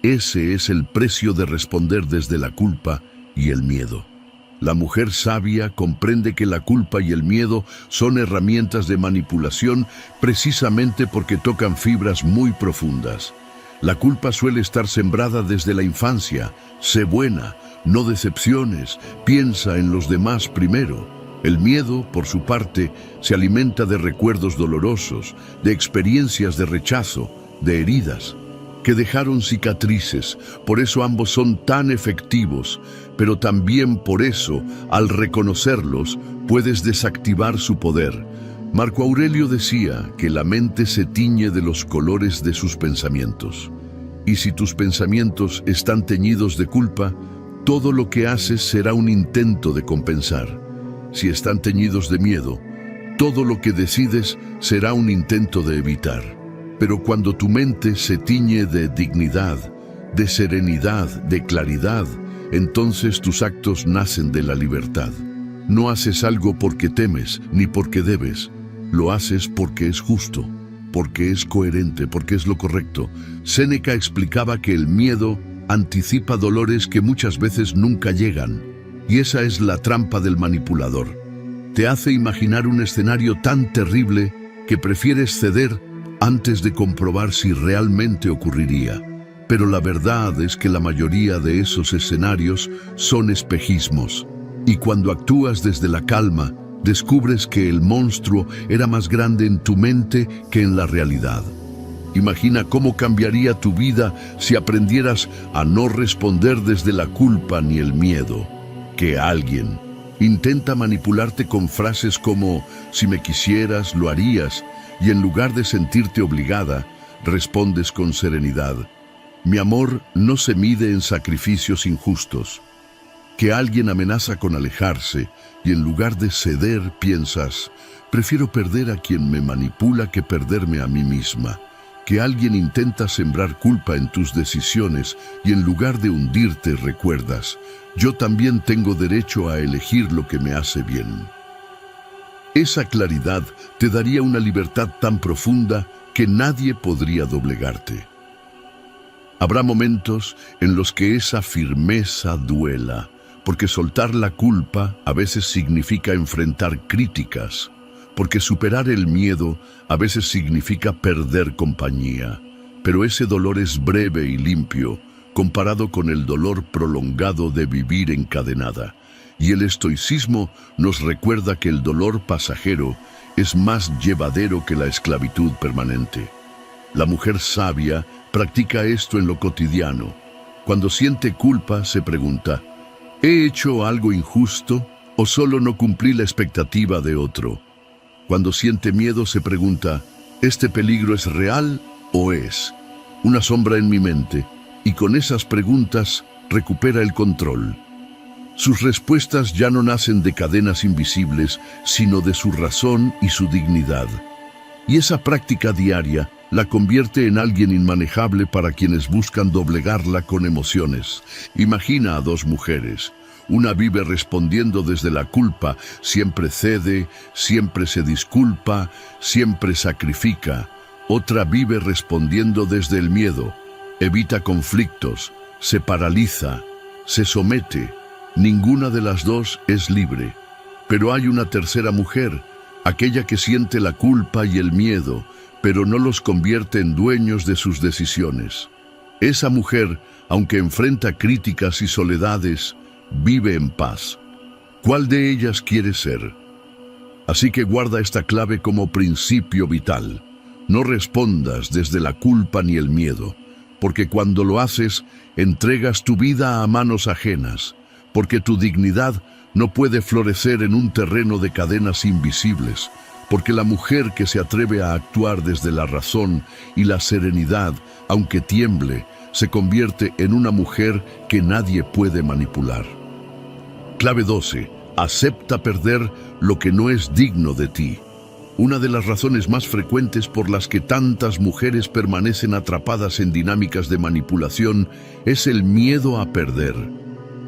Ese es el precio de responder desde la culpa y el miedo. La mujer sabia comprende que la culpa y el miedo son herramientas de manipulación precisamente porque tocan fibras muy profundas. La culpa suele estar sembrada desde la infancia. Sé buena, no decepciones, piensa en los demás primero. El miedo, por su parte, se alimenta de recuerdos dolorosos, de experiencias de rechazo, de heridas que dejaron cicatrices. Por eso ambos son tan efectivos, pero también por eso, al reconocerlos, puedes desactivar su poder. Marco Aurelio decía que la mente se tiñe de los colores de sus pensamientos. Y si tus pensamientos están teñidos de culpa, todo lo que haces será un intento de compensar. Si están teñidos de miedo, todo lo que decides será un intento de evitar. Pero cuando tu mente se tiñe de dignidad, de serenidad, de claridad, entonces tus actos nacen de la libertad. No haces algo porque temes, ni porque debes. Lo haces porque es justo. porque es coherente, porque es lo correcto. Séneca explicaba que el miedo anticipa dolores que muchas veces nunca llegan, y esa es la trampa del manipulador. Te hace imaginar un escenario tan terrible que prefieres ceder antes de comprobar si realmente ocurriría. Pero la verdad es que la mayoría de esos escenarios son espejismos, y cuando actúas desde la calma, descubres que el monstruo era más grande en tu mente que en la realidad. Imagina cómo cambiaría tu vida si aprendieras a no responder desde la culpa ni el miedo. Que alguien intenta manipularte con frases como «si me quisieras, lo harías», y en lugar de sentirte obligada, respondes con serenidad «mi amor no se mide en sacrificios injustos». Que alguien amenaza con alejarse y en lugar de ceder piensas «prefiero perder a quien me manipula que perderme a mí misma». Que alguien intenta sembrar culpa en tus decisiones y en lugar de hundirte recuerdas «yo también tengo derecho a elegir lo que me hace bien». Esa claridad te daría una libertad tan profunda que nadie podría doblegarte. Habrá momentos en los que esa firmeza duela, porque soltar la culpa a veces significa enfrentar críticas, porque superar el miedo a veces significa perder compañía, pero ese dolor es breve y limpio comparado con el dolor prolongado de vivir encadenada. Y el estoicismo nos recuerda que el dolor pasajero es más llevadero que la esclavitud permanente. La mujer sabia practica esto en lo cotidiano. Cuando siente culpa se pregunta, ¿he hecho algo injusto o solo no cumplí la expectativa de otro? Cuando siente miedo se pregunta, ¿este peligro es real o es una sombra en mi mente? Y con esas preguntas recupera el control. Sus respuestas ya no nacen de cadenas invisibles, sino de su razón y su dignidad. Y esa práctica diaria la convierte en alguien inmanejable para quienes buscan doblegarla con emociones. Imagina a dos mujeres. Una vive respondiendo desde la culpa, siempre cede, siempre se disculpa, siempre sacrifica. Otra vive respondiendo desde el miedo, evita conflictos, se paraliza, se somete. Ninguna de las dos es libre. Pero hay una tercera mujer, aquella que siente la culpa y el miedo, pero no los convierte en dueños de sus decisiones. Esa mujer, aunque enfrenta críticas y soledades, vive en paz. ¿Cuál de ellas quieres ser? Así que guarda esta clave como principio vital. No respondas desde la culpa ni el miedo, porque cuando lo haces, entregas tu vida a manos ajenas, porque tu dignidad no puede florecer en un terreno de cadenas invisibles, porque la mujer que se atreve a actuar desde la razón y la serenidad, aunque tiemble, se convierte en una mujer que nadie puede manipular. Clave 12. Acepta perder lo que no es digno de ti. Una de las razones más frecuentes por las que tantas mujeres permanecen atrapadas en dinámicas de manipulación es el miedo a perder.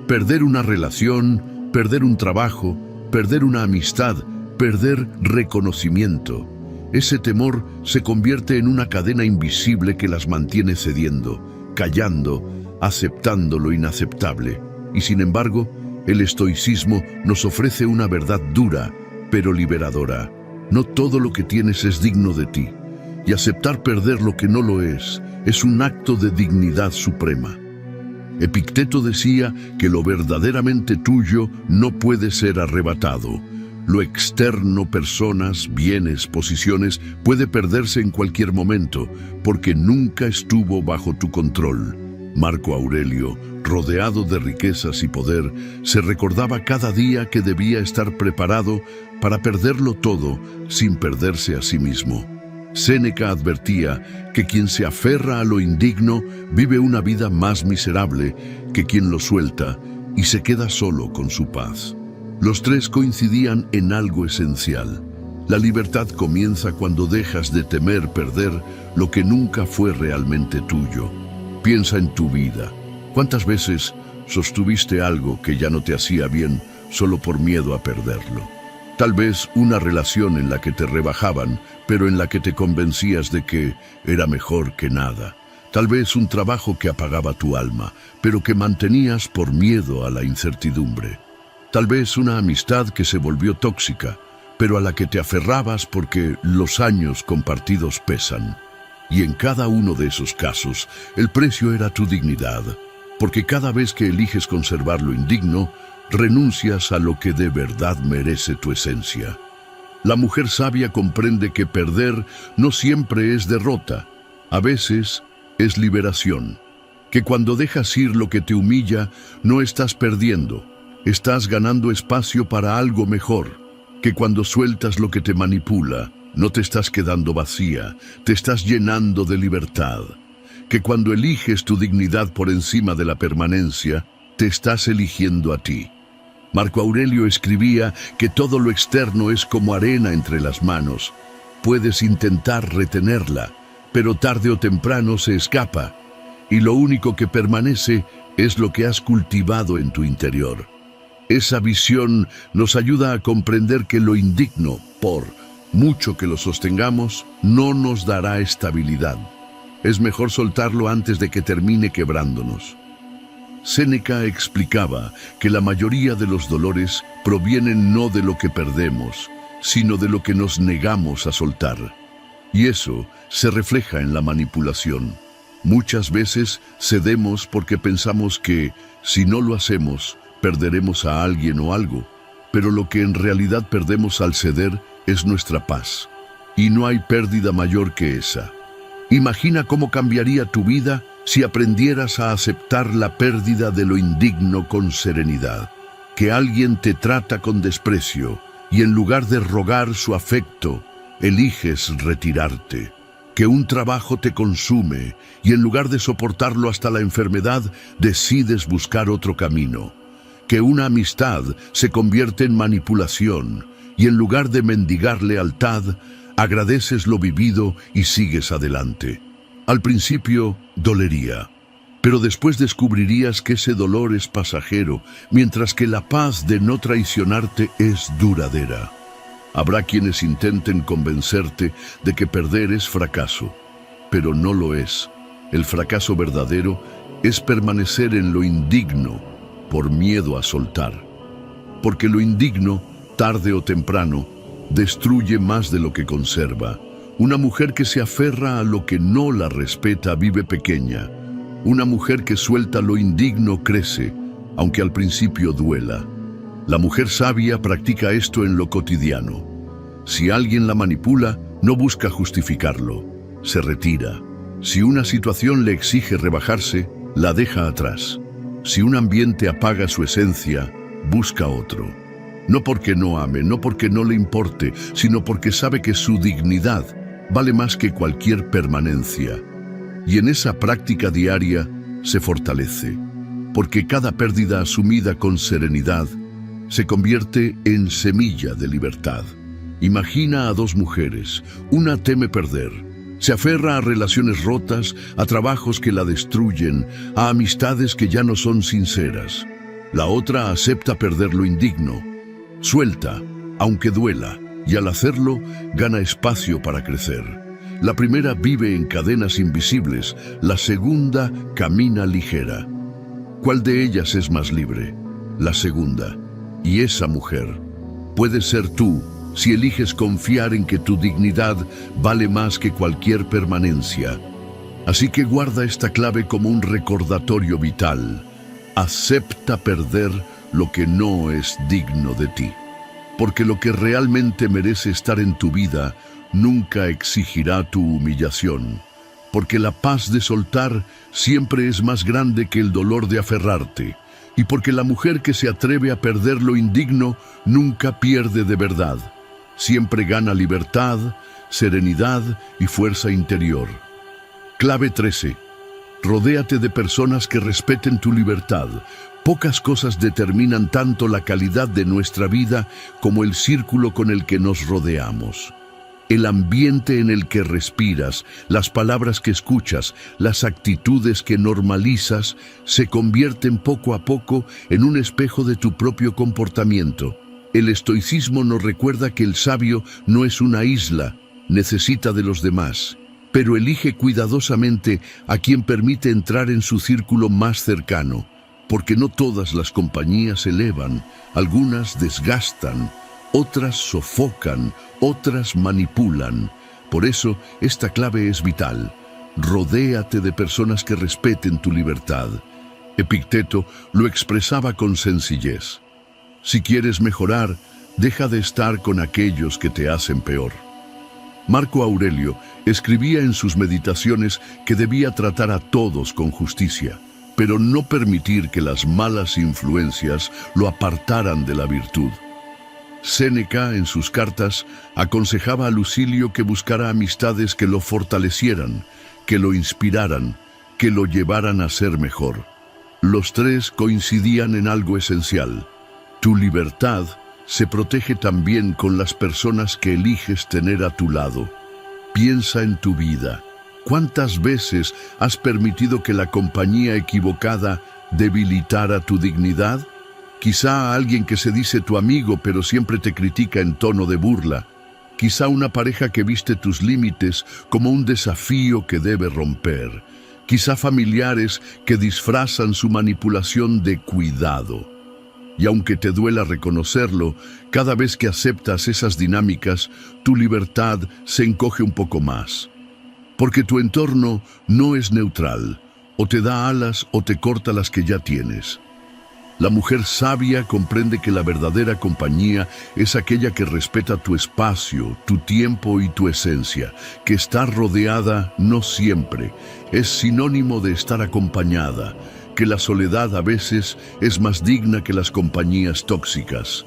Perder una relación, perder un trabajo, perder una amistad, perder reconocimiento. Ese temor se convierte en una cadena invisible que las mantiene cediendo, callando, aceptando lo inaceptable. Y sin embargo, el estoicismo nos ofrece una verdad dura, pero liberadora. No todo lo que tienes es digno de ti, y aceptar perder lo que no lo es un acto de dignidad suprema. Epicteto decía que lo verdaderamente tuyo no puede ser arrebatado. Lo externo, personas, bienes, posiciones, puede perderse en cualquier momento, porque nunca estuvo bajo tu control. Marco Aurelio, rodeado de riquezas y poder, se recordaba cada día que debía estar preparado para perderlo todo sin perderse a sí mismo. Séneca advertía que quien se aferra a lo indigno vive una vida más miserable que quien lo suelta y se queda solo con su paz. Los tres coincidían en algo esencial. La libertad comienza cuando dejas de temer perder lo que nunca fue realmente tuyo. Piensa en tu vida. ¿Cuántas veces sostuviste algo que ya no te hacía bien solo por miedo a perderlo? Tal vez una relación en la que te rebajaban, pero en la que te convencías de que era mejor que nada. Tal vez un trabajo que apagaba tu alma, pero que mantenías por miedo a la incertidumbre. Tal vez una amistad que se volvió tóxica, pero a la que te aferrabas porque los años compartidos pesan. Y en cada uno de esos casos, el precio era tu dignidad, porque cada vez que eliges conservar lo indigno, renuncias a lo que de verdad merece tu esencia. La mujer sabia comprende que perder no siempre es derrota, a veces es liberación. Que cuando dejas ir lo que te humilla, no estás perdiendo, estás ganando espacio para algo mejor. Que cuando sueltas lo que te manipula, no te estás quedando vacía, te estás llenando de libertad. Que cuando eliges tu dignidad por encima de la permanencia, te estás eligiendo a ti. Marco Aurelio escribía que todo lo externo es como arena entre las manos. Puedes intentar retenerla, pero tarde o temprano se escapa, y lo único que permanece es lo que has cultivado en tu interior. Esa visión nos ayuda a comprender que lo indigno, por mucho que lo sostengamos, no nos dará estabilidad. Es mejor soltarlo antes de que termine quebrándonos. Séneca explicaba que la mayoría de los dolores provienen no de lo que perdemos, sino de lo que nos negamos a soltar. Y eso se refleja en la manipulación. Muchas veces cedemos porque pensamos que, si no lo hacemos, perderemos a alguien o algo, pero lo que en realidad perdemos al ceder es nuestra paz. Y no hay pérdida mayor que esa. Imagina cómo cambiaría tu vida si aprendieras a aceptar la pérdida de lo indigno con serenidad. Que alguien te trata con desprecio y en lugar de rogar su afecto, eliges retirarte. Que un trabajo te consume y en lugar de soportarlo hasta la enfermedad, decides buscar otro camino. Que una amistad se convierte en manipulación y en lugar de mendigar lealtad, agradeces lo vivido y sigues adelante. Al principio dolería, pero después descubrirías que ese dolor es pasajero, mientras que la paz de no traicionarte es duradera. Habrá quienes intenten convencerte de que perder es fracaso, pero no lo es. El fracaso verdadero es permanecer en lo indigno por miedo a soltar. Porque lo indigno, tarde o temprano, destruye más de lo que conserva. Una mujer que se aferra a lo que no la respeta vive pequeña. Una mujer que suelta lo indigno crece, aunque al principio duela. La mujer sabia practica esto en lo cotidiano. Si alguien la manipula, no busca justificarlo, se retira. Si una situación le exige rebajarse, la deja atrás. Si un ambiente apaga su esencia, busca otro. No porque no ame, no porque no le importe, sino porque sabe que su dignidad vale más que cualquier permanencia. Y en esa práctica diaria se fortalece, porque cada pérdida asumida con serenidad se convierte en semilla de libertad. Imagina a dos mujeres, una teme perder, se aferra a relaciones rotas, a trabajos que la destruyen, a amistades que ya no son sinceras. La otra acepta perder lo indigno, suelta, aunque duela, y al hacerlo, gana espacio para crecer. La primera vive en cadenas invisibles, la segunda camina ligera. ¿Cuál de ellas es más libre? La segunda. Y esa mujer puede ser tú si eliges confiar en que tu dignidad vale más que cualquier permanencia. Así que guarda esta clave como un recordatorio vital. Acepta perder lo que no es digno de ti. Porque lo que realmente merece estar en tu vida nunca exigirá tu humillación. Porque la paz de soltar siempre es más grande que el dolor de aferrarte. Y porque la mujer que se atreve a perder lo indigno nunca pierde de verdad. Siempre gana libertad, serenidad y fuerza interior. Clave 13. Rodéate de personas que respeten tu libertad. Pocas cosas determinan tanto la calidad de nuestra vida como el círculo con el que nos rodeamos. El ambiente en el que respiras, las palabras que escuchas, las actitudes que normalizas, se convierten poco a poco en un espejo de tu propio comportamiento. El estoicismo nos recuerda que el sabio no es una isla, necesita de los demás, pero elige cuidadosamente a quien permite entrar en su círculo más cercano, porque no todas las compañías elevan, algunas desgastan, otras sofocan, otras manipulan. Por eso, esta clave es vital. Rodéate de personas que respeten tu libertad. Epicteto lo expresaba con sencillez. Si quieres mejorar, deja de estar con aquellos que te hacen peor. Marco Aurelio escribía en sus meditaciones que debía tratar a todos con justicia, pero no permitir que las malas influencias lo apartaran de la virtud. Séneca, en sus cartas, aconsejaba a Lucilio que buscara amistades que lo fortalecieran, que lo inspiraran, que lo llevaran a ser mejor. Los tres coincidían en algo esencial. Tu libertad se protege también con las personas que eliges tener a tu lado. Piensa en tu vida. ¿Cuántas veces has permitido que la compañía equivocada debilitara tu dignidad? Quizá a alguien que se dice tu amigo pero siempre te critica en tono de burla. Quizá una pareja que viste tus límites como un desafío que debe romper. Quizá familiares que disfrazan su manipulación de cuidado. Y aunque te duela reconocerlo, cada vez que aceptas esas dinámicas, tu libertad se encoge un poco más. Porque tu entorno no es neutral, o te da alas o te corta las que ya tienes. La mujer sabia comprende que la verdadera compañía es aquella que respeta tu espacio, tu tiempo y tu esencia, que estar rodeada no siempre es sinónimo de estar acompañada, que la soledad a veces es más digna que las compañías tóxicas,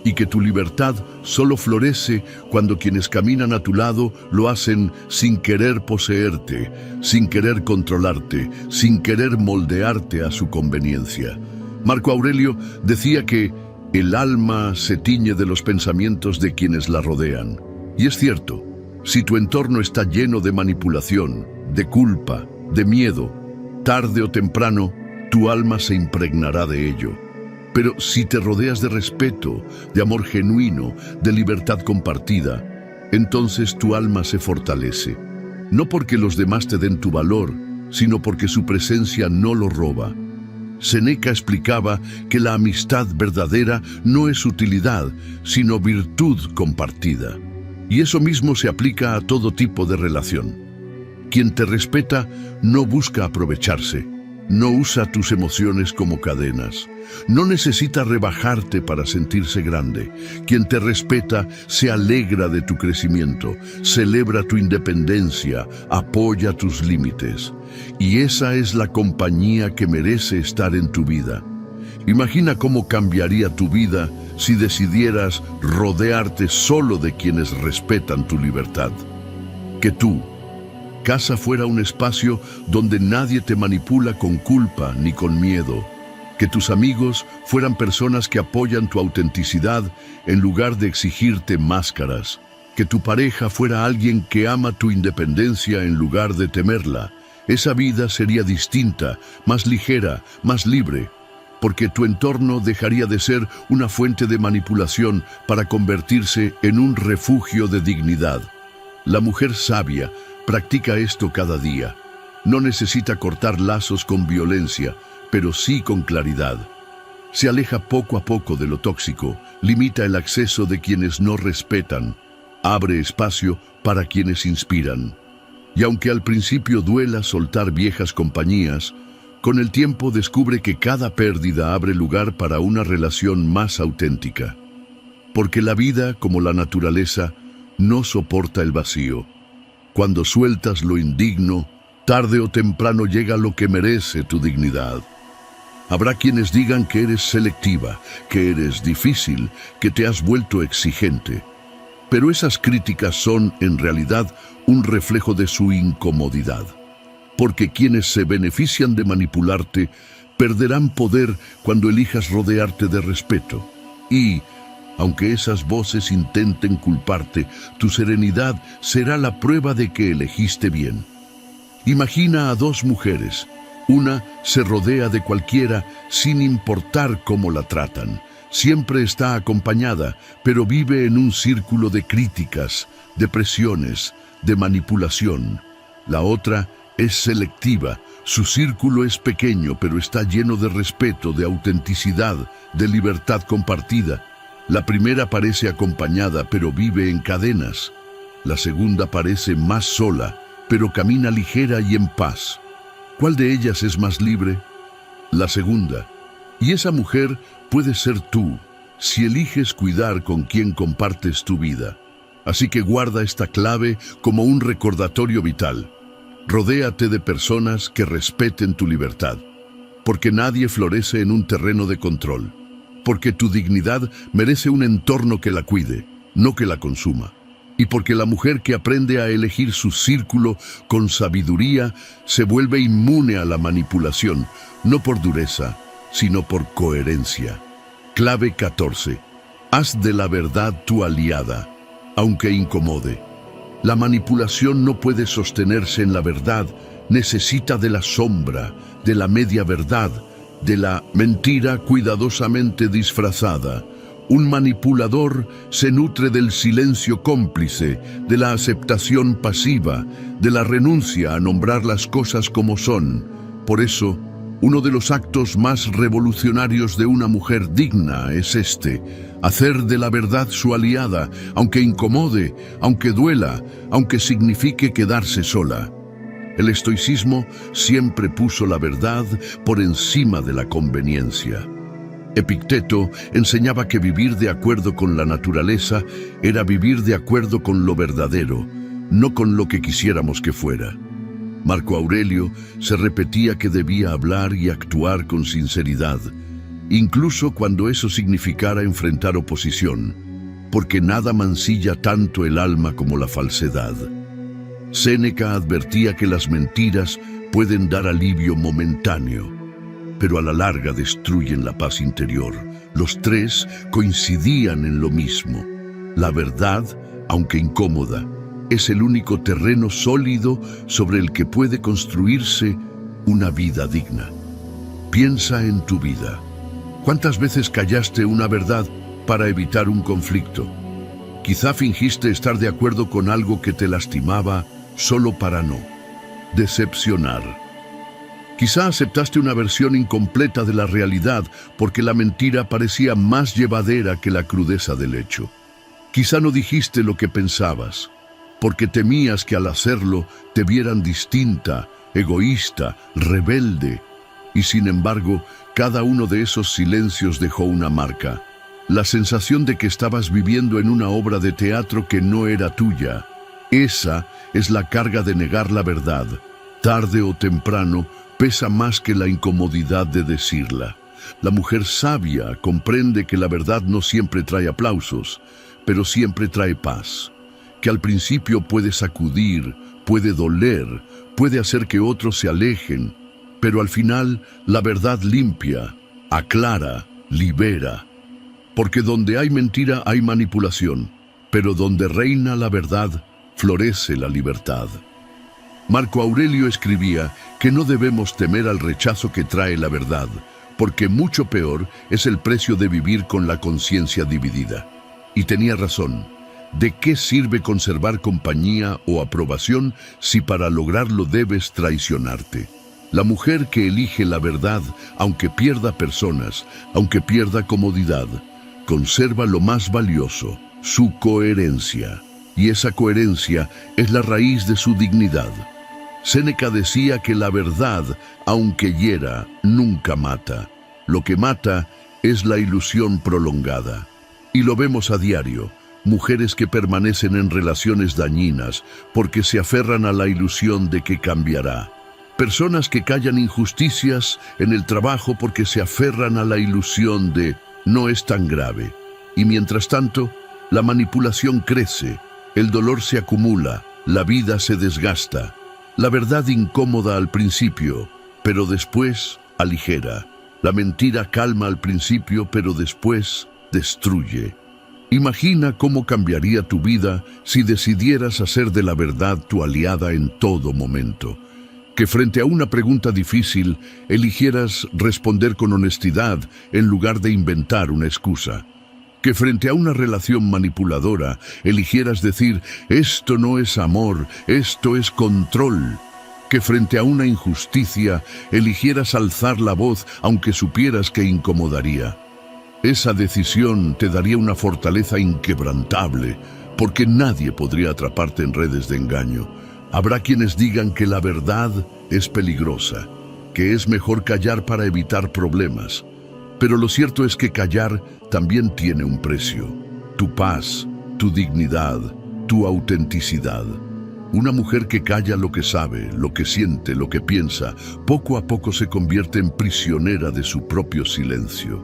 y que tu libertad solo florece cuando quienes caminan a tu lado lo hacen sin querer poseerte, sin querer controlarte, sin querer moldearte a su conveniencia. Marco Aurelio decía que el alma se tiñe de los pensamientos de quienes la rodean. Y es cierto, si tu entorno está lleno de manipulación, de culpa, de miedo, tarde o temprano, tu alma se impregnará de ello. Pero si te rodeas de respeto, de amor genuino, de libertad compartida, entonces tu alma se fortalece. No porque los demás te den tu valor, sino porque su presencia no lo roba. Séneca explicaba que la amistad verdadera no es utilidad, sino virtud compartida. Y eso mismo se aplica a todo tipo de relación. Quien te respeta no busca aprovecharse, no usa tus emociones como cadenas, no necesita rebajarte para sentirse grande. Quien te respeta se alegra de tu crecimiento, celebra tu independencia, apoya tus límites. Y esa es la compañía que merece estar en tu vida. Imagina cómo cambiaría tu vida si decidieras rodearte solo de quienes respetan tu libertad. Que tu casa fuera un espacio donde nadie te manipula con culpa ni con miedo. Que tus amigos fueran personas que apoyan tu autenticidad en lugar de exigirte máscaras. Que tu pareja fuera alguien que ama tu independencia en lugar de temerla. Esa vida sería distinta, más ligera, más libre, porque tu entorno dejaría de ser una fuente de manipulación para convertirse en un refugio de dignidad. La mujer sabia practica esto cada día. No necesita cortar lazos con violencia, pero sí con claridad. Se aleja poco a poco de lo tóxico, limita el acceso de quienes no respetan, abre espacio para quienes inspiran. Y aunque al principio duela soltar viejas compañías, con el tiempo descubre que cada pérdida abre lugar para una relación más auténtica. Porque la vida, como la naturaleza, no soporta el vacío. Cuando sueltas lo indigno, tarde o temprano llega lo que merece tu dignidad. Habrá quienes digan que eres selectiva, que eres difícil, que te has vuelto exigente. Pero esas críticas son, en realidad, un reflejo de su incomodidad. Porque quienes se benefician de manipularte perderán poder cuando elijas rodearte de respeto. Y, aunque esas voces intenten culparte, tu serenidad será la prueba de que elegiste bien. Imagina a dos mujeres. Una se rodea de cualquiera sin importar cómo la tratan. Siempre está acompañada, pero vive en un círculo de críticas, de presiones, de manipulación. La otra es selectiva. Su círculo es pequeño, pero está lleno de respeto, de autenticidad, de libertad compartida. La primera parece acompañada, pero vive en cadenas. La segunda parece más sola, pero camina ligera y en paz. ¿Cuál de ellas es más libre? La segunda. Y esa mujer puede ser tú, si eliges cuidar con quien compartes tu vida. Así que guarda esta clave como un recordatorio vital. Rodéate de personas que respeten tu libertad, porque nadie florece en un terreno de control, porque tu dignidad merece un entorno que la cuide, no que la consuma, y porque la mujer que aprende a elegir su círculo con sabiduría se vuelve inmune a la manipulación, no por dureza, sino por coherencia. Clave 14. Haz de la verdad tu aliada, aunque incomode. La manipulación no puede sostenerse en la verdad, necesita de la sombra, de la media verdad, de la mentira cuidadosamente disfrazada. Un manipulador se nutre del silencio cómplice, de la aceptación pasiva, de la renuncia a nombrar las cosas como son. Por eso, uno de los actos más revolucionarios de una mujer digna es este: hacer de la verdad su aliada, aunque incomode, aunque duela, aunque signifique quedarse sola. El estoicismo siempre puso la verdad por encima de la conveniencia. Epicteto enseñaba que vivir de acuerdo con la naturaleza era vivir de acuerdo con lo verdadero, no con lo que quisiéramos que fuera. Marco Aurelio se repetía que debía hablar y actuar con sinceridad, incluso cuando eso significara enfrentar oposición, porque nada mancilla tanto el alma como la falsedad. Séneca advertía que las mentiras pueden dar alivio momentáneo, pero a la larga destruyen la paz interior. Los tres coincidían en lo mismo: la verdad, aunque incómoda, es el único terreno sólido sobre el que puede construirse una vida digna. Piensa en tu vida. ¿Cuántas veces callaste una verdad para evitar un conflicto? Quizá fingiste estar de acuerdo con algo que te lastimaba solo para no decepcionar. Quizá aceptaste una versión incompleta de la realidad porque la mentira parecía más llevadera que la crudeza del hecho. Quizá no dijiste lo que pensabas porque temías que al hacerlo te vieran distinta, egoísta, rebelde. Y sin embargo, cada uno de esos silencios dejó una marca. La sensación de que estabas viviendo en una obra de teatro que no era tuya. Esa es la carga de negar la verdad. Tarde o temprano, pesa más que la incomodidad de decirla. La mujer sabia comprende que la verdad no siempre trae aplausos, pero siempre trae paz. Que al principio puede sacudir, puede doler, puede hacer que otros se alejen, pero al final la verdad limpia, aclara, libera. Porque donde hay mentira hay manipulación, pero donde reina la verdad, florece la libertad. Marco Aurelio escribía que no debemos temer al rechazo que trae la verdad, porque mucho peor es el precio de vivir con la conciencia dividida. Y tenía razón. ¿De qué sirve conservar compañía o aprobación si para lograrlo debes traicionarte? La mujer que elige la verdad, aunque pierda personas, aunque pierda comodidad, conserva lo más valioso, su coherencia. Y esa coherencia es la raíz de su dignidad. Séneca decía que la verdad, aunque hiera, nunca mata. Lo que mata es la ilusión prolongada. Y lo vemos a diario. Mujeres que permanecen en relaciones dañinas porque se aferran a la ilusión de que cambiará. Personas que callan injusticias en el trabajo porque se aferran a la ilusión de no es tan grave. Y mientras tanto, la manipulación crece, el dolor se acumula, la vida se desgasta. La verdad incómoda al principio, pero después aligera. La mentira calma al principio, pero después destruye. Imagina cómo cambiaría tu vida si decidieras hacer de la verdad tu aliada en todo momento. Que frente a una pregunta difícil eligieras responder con honestidad en lugar de inventar una excusa. Que frente a una relación manipuladora eligieras decir, esto no es amor, esto es control. Que frente a una injusticia eligieras alzar la voz aunque supieras que incomodaría. Esa decisión te daría una fortaleza inquebrantable, porque nadie podría atraparte en redes de engaño. Habrá quienes digan que la verdad es peligrosa, que es mejor callar para evitar problemas. Pero lo cierto es que callar también tiene un precio. Tu paz, tu dignidad, tu autenticidad. Una mujer que calla lo que sabe, lo que siente, lo que piensa, poco a poco se convierte en prisionera de su propio silencio.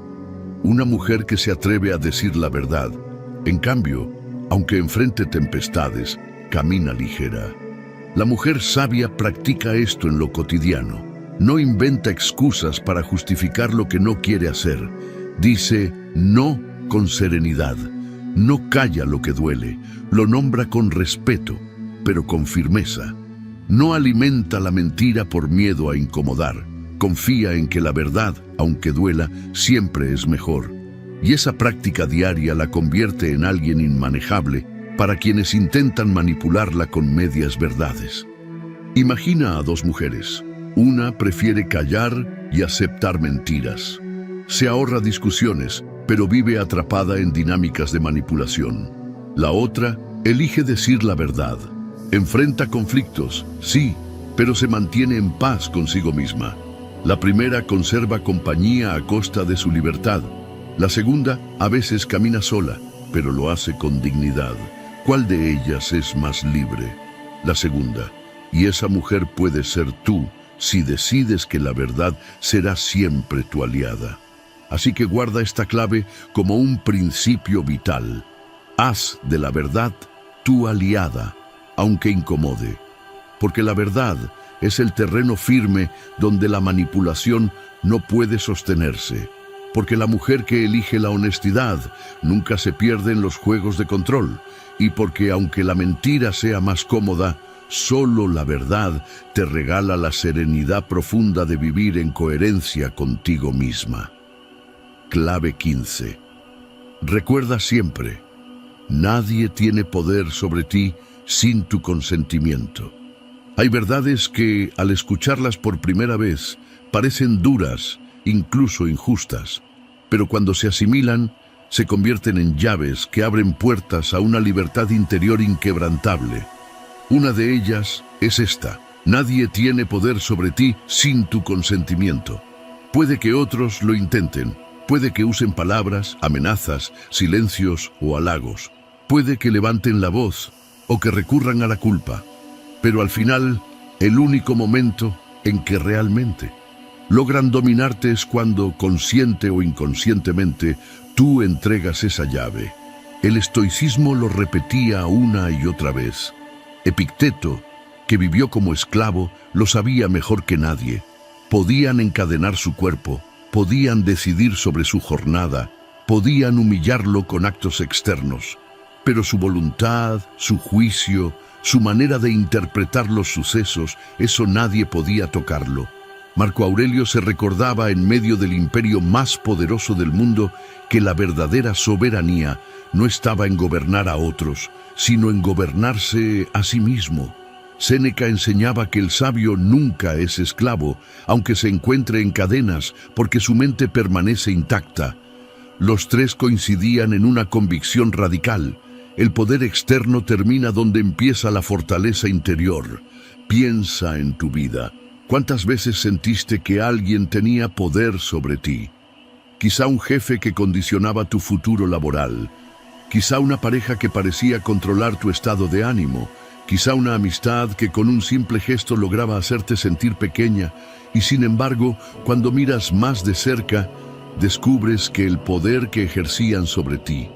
Una mujer que se atreve a decir la verdad, en cambio, aunque enfrente tempestades, camina ligera. La mujer sabia practica esto en lo cotidiano. No inventa excusas para justificar lo que no quiere hacer. Dice no con serenidad. No calla lo que duele. Lo nombra con respeto, pero con firmeza. No alimenta la mentira por miedo a incomodar. Confía en que la verdad, aunque duela, siempre es mejor. Y esa práctica diaria la convierte en alguien inmanejable para quienes intentan manipularla con medias verdades. Imagina a dos mujeres. Una prefiere callar y aceptar mentiras. Se ahorra discusiones, pero vive atrapada en dinámicas de manipulación. La otra elige decir la verdad. Enfrenta conflictos, sí, pero se mantiene en paz consigo misma. La primera conserva compañía a costa de su libertad. La segunda a veces camina sola, pero lo hace con dignidad. ¿Cuál de ellas es más libre? La segunda. Y esa mujer puede ser tú si decides que la verdad será siempre tu aliada. Así que guarda esta clave como un principio vital. Haz de la verdad tu aliada, aunque incomode. Porque la verdad es el terreno firme donde la manipulación no puede sostenerse. Porque la mujer que elige la honestidad nunca se pierde en los juegos de control. Y porque aunque la mentira sea más cómoda, solo la verdad te regala la serenidad profunda de vivir en coherencia contigo misma. Clave 15. Recuerda siempre, nadie tiene poder sobre ti sin tu consentimiento. Hay verdades que, al escucharlas por primera vez, parecen duras, incluso injustas, pero cuando se asimilan, se convierten en llaves que abren puertas a una libertad interior inquebrantable. Una de ellas es esta: nadie tiene poder sobre ti sin tu consentimiento. Puede que otros lo intenten, puede que usen palabras, amenazas, silencios o halagos. Puede que levanten la voz o que recurran a la culpa. Pero al final, el único momento en que realmente logran dominarte es cuando, consciente o inconscientemente, tú entregas esa llave. El estoicismo lo repetía una y otra vez. Epicteto, que vivió como esclavo, lo sabía mejor que nadie. Podían encadenar su cuerpo, podían decidir sobre su jornada, podían humillarlo con actos externos, pero su voluntad, su juicio, su manera de interpretar los sucesos, eso nadie podía tocarlo. Marco Aurelio se recordaba en medio del imperio más poderoso del mundo que la verdadera soberanía no estaba en gobernar a otros, sino en gobernarse a sí mismo. Séneca enseñaba que el sabio nunca es esclavo, aunque se encuentre en cadenas, porque su mente permanece intacta. Los tres coincidían en una convicción radical: el poder externo termina donde empieza la fortaleza interior. Piensa en tu vida. ¿Cuántas veces sentiste que alguien tenía poder sobre ti? Quizá un jefe que condicionaba tu futuro laboral. Quizá una pareja que parecía controlar tu estado de ánimo. Quizá una amistad que con un simple gesto lograba hacerte sentir pequeña. Y sin embargo, cuando miras más de cerca, descubres que el poder que ejercían sobre ti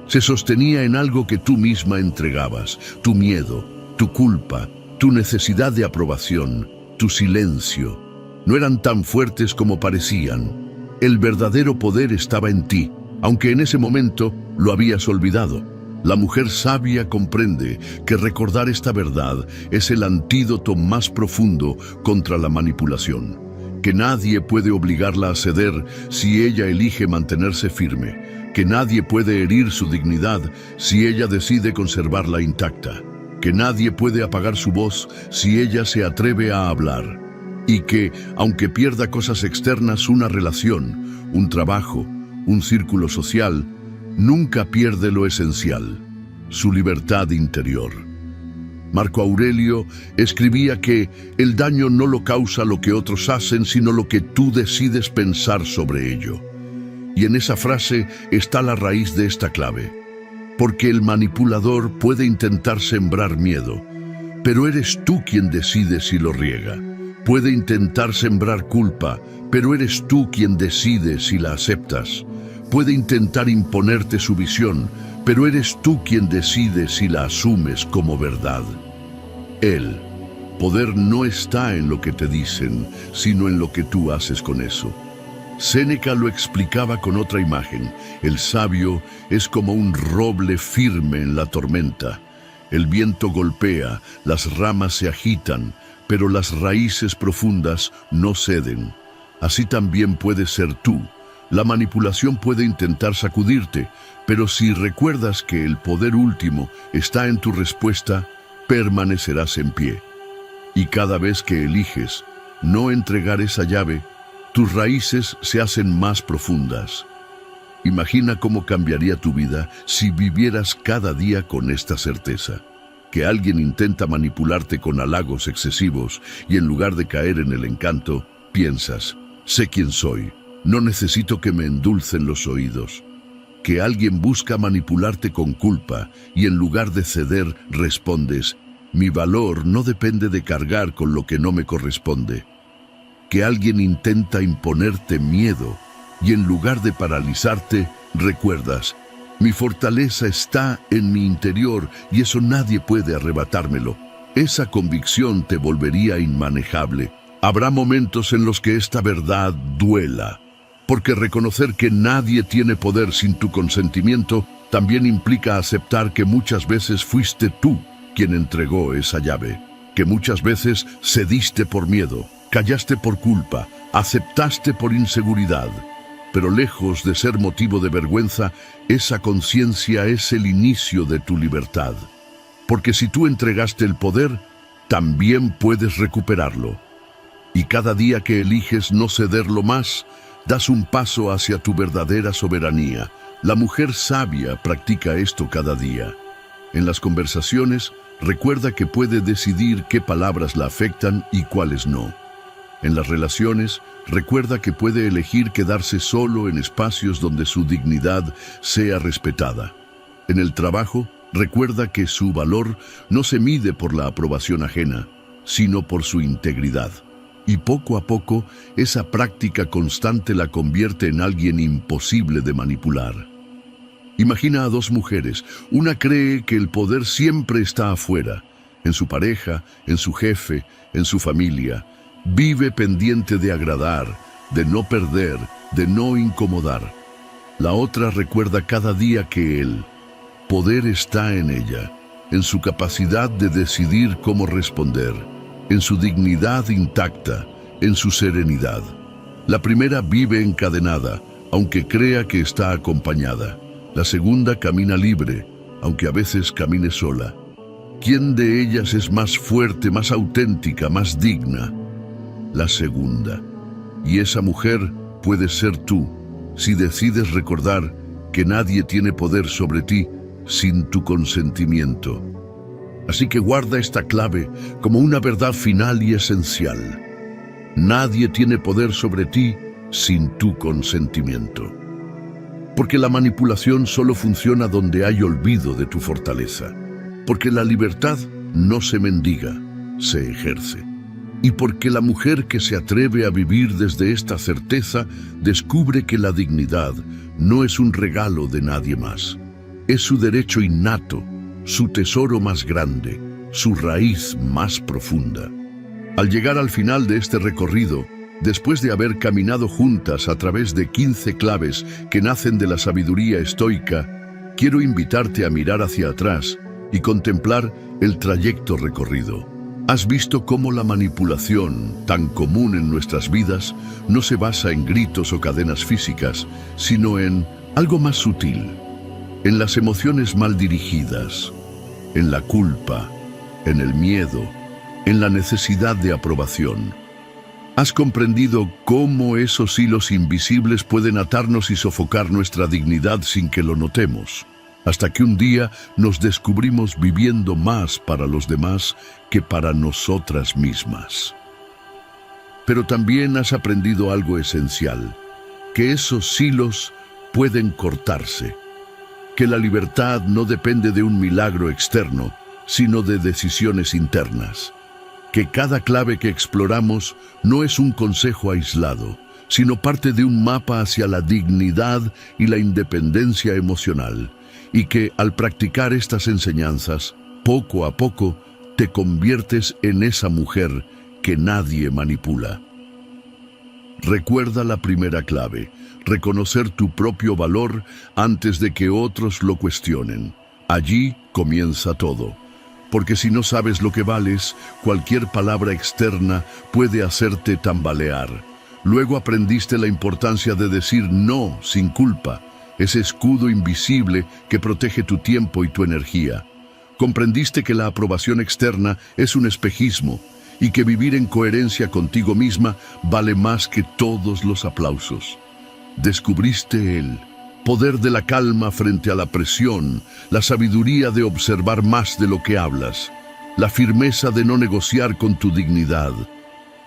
se sostenía en algo que tú misma entregabas: tu miedo, tu culpa, tu necesidad de aprobación, tu silencio. No eran tan fuertes como parecían. El verdadero poder estaba en ti, aunque en ese momento lo habías olvidado. La mujer sabia comprende que recordar esta verdad es el antídoto más profundo contra la manipulación, que nadie puede obligarla a ceder si ella elige mantenerse firme, que nadie puede herir su dignidad si ella decide conservarla intacta, que nadie puede apagar su voz si ella se atreve a hablar, y que, aunque pierda cosas externas, una relación, un trabajo, un círculo social, nunca pierde lo esencial, su libertad interior. Marco Aurelio escribía que el daño no lo causa lo que otros hacen, sino lo que tú decides pensar sobre ello. Y en esa frase está la raíz de esta clave. Porque el manipulador puede intentar sembrar miedo, pero eres tú quien decide si lo riega. Puede intentar sembrar culpa, pero eres tú quien decide si la aceptas. Puede intentar imponerte su visión, pero eres tú quien decide si la asumes como verdad. El poder no está en lo que te dicen, sino en lo que tú haces con eso. Séneca lo explicaba con otra imagen. El sabio es como un roble firme en la tormenta. El viento golpea, las ramas se agitan, pero las raíces profundas no ceden. Así también puedes ser tú. La manipulación puede intentar sacudirte, pero si recuerdas que el poder último está en tu respuesta, permanecerás en pie. Y cada vez que eliges no entregar esa llave, tus raíces se hacen más profundas. Imagina cómo cambiaría tu vida si vivieras cada día con esta certeza. Que alguien intenta manipularte con halagos excesivos y en lugar de caer en el encanto, piensas, sé quién soy. No necesito que me endulcen los oídos. Que alguien busca manipularte con culpa y en lugar de ceder respondes, mi valor no depende de cargar con lo que no me corresponde. Que alguien intenta imponerte miedo y en lugar de paralizarte, recuerdas, mi fortaleza está en mi interior y eso nadie puede arrebatármelo. Esa convicción te volvería inmanejable. Habrá momentos en los que esta verdad duela. Porque reconocer que nadie tiene poder sin tu consentimiento también implica aceptar que muchas veces fuiste tú quien entregó esa llave, que muchas veces cediste por miedo, callaste por culpa, aceptaste por inseguridad. Pero lejos de ser motivo de vergüenza, esa conciencia es el inicio de tu libertad. Porque si tú entregaste el poder, también puedes recuperarlo. Y cada día que eliges no cederlo más, das un paso hacia tu verdadera soberanía. La mujer sabia practica esto cada día. En las conversaciones, recuerda que puede decidir qué palabras la afectan y cuáles no. En las relaciones, recuerda que puede elegir quedarse solo en espacios donde su dignidad sea respetada. En el trabajo, recuerda que su valor no se mide por la aprobación ajena, sino por su integridad. Y poco a poco, esa práctica constante la convierte en alguien imposible de manipular. Imagina a dos mujeres. Una cree que el poder siempre está afuera, en su pareja, en su jefe, en su familia. Vive pendiente de agradar, de no perder, de no incomodar. La otra recuerda cada día que el poder está en ella, en su capacidad de decidir cómo responder, en su dignidad intacta, en su serenidad. La primera vive encadenada, aunque crea que está acompañada. La segunda camina libre, aunque a veces camine sola. ¿Quién de ellas es más fuerte, más auténtica, más digna? La segunda. Y esa mujer puede ser tú, si decides recordar que nadie tiene poder sobre ti sin tu consentimiento. Así que guarda esta clave como una verdad final y esencial. Nadie tiene poder sobre ti sin tu consentimiento. Porque la manipulación solo funciona donde hay olvido de tu fortaleza. Porque la libertad no se mendiga, se ejerce. Y porque la mujer que se atreve a vivir desde esta certeza descubre que la dignidad no es un regalo de nadie más. Es su derecho innato, su tesoro más grande, su raíz más profunda. Al llegar al final de este recorrido, después de haber caminado juntas a través de 15 claves que nacen de la sabiduría estoica, quiero invitarte a mirar hacia atrás y contemplar el trayecto recorrido. ¿Has visto cómo la manipulación, tan común en nuestras vidas, no se basa en gritos o cadenas físicas, sino en algo más sutil? En las emociones mal dirigidas, en la culpa, en el miedo, en la necesidad de aprobación. ¿Has comprendido cómo esos hilos invisibles pueden atarnos y sofocar nuestra dignidad sin que lo notemos? Hasta que un día nos descubrimos viviendo más para los demás que para nosotras mismas. Pero también has aprendido algo esencial, que esos hilos pueden cortarse, que la libertad no depende de un milagro externo, sino de decisiones internas, que cada clave que exploramos no es un consejo aislado, sino parte de un mapa hacia la dignidad y la independencia emocional, y que al practicar estas enseñanzas, poco a poco, te conviertes en esa mujer que nadie manipula. Recuerda la primera clave, reconocer tu propio valor antes de que otros lo cuestionen. Allí comienza todo. Porque si no sabes lo que vales, cualquier palabra externa puede hacerte tambalear. Luego aprendiste la importancia de decir no sin culpa, ese escudo invisible que protege tu tiempo y tu energía. Comprendiste que la aprobación externa es un espejismo y que vivir en coherencia contigo misma vale más que todos los aplausos. Descubriste el poder de la calma frente a la presión, la sabiduría de observar más de lo que hablas, la firmeza de no negociar con tu dignidad.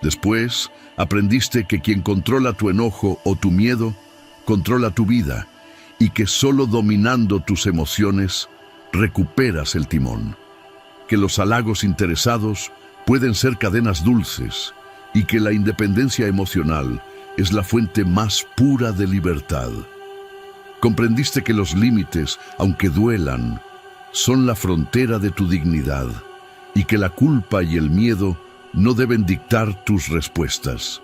Después, aprendiste que quien controla tu enojo o tu miedo, controla tu vida, y que solo dominando tus emociones, recuperas el timón. Que los halagos interesados pueden ser cadenas dulces, y que la independencia emocional es la fuente más pura de libertad. Comprendiste que los límites, aunque duelan, son la frontera de tu dignidad, y que la culpa y el miedo no deben dictar tus respuestas.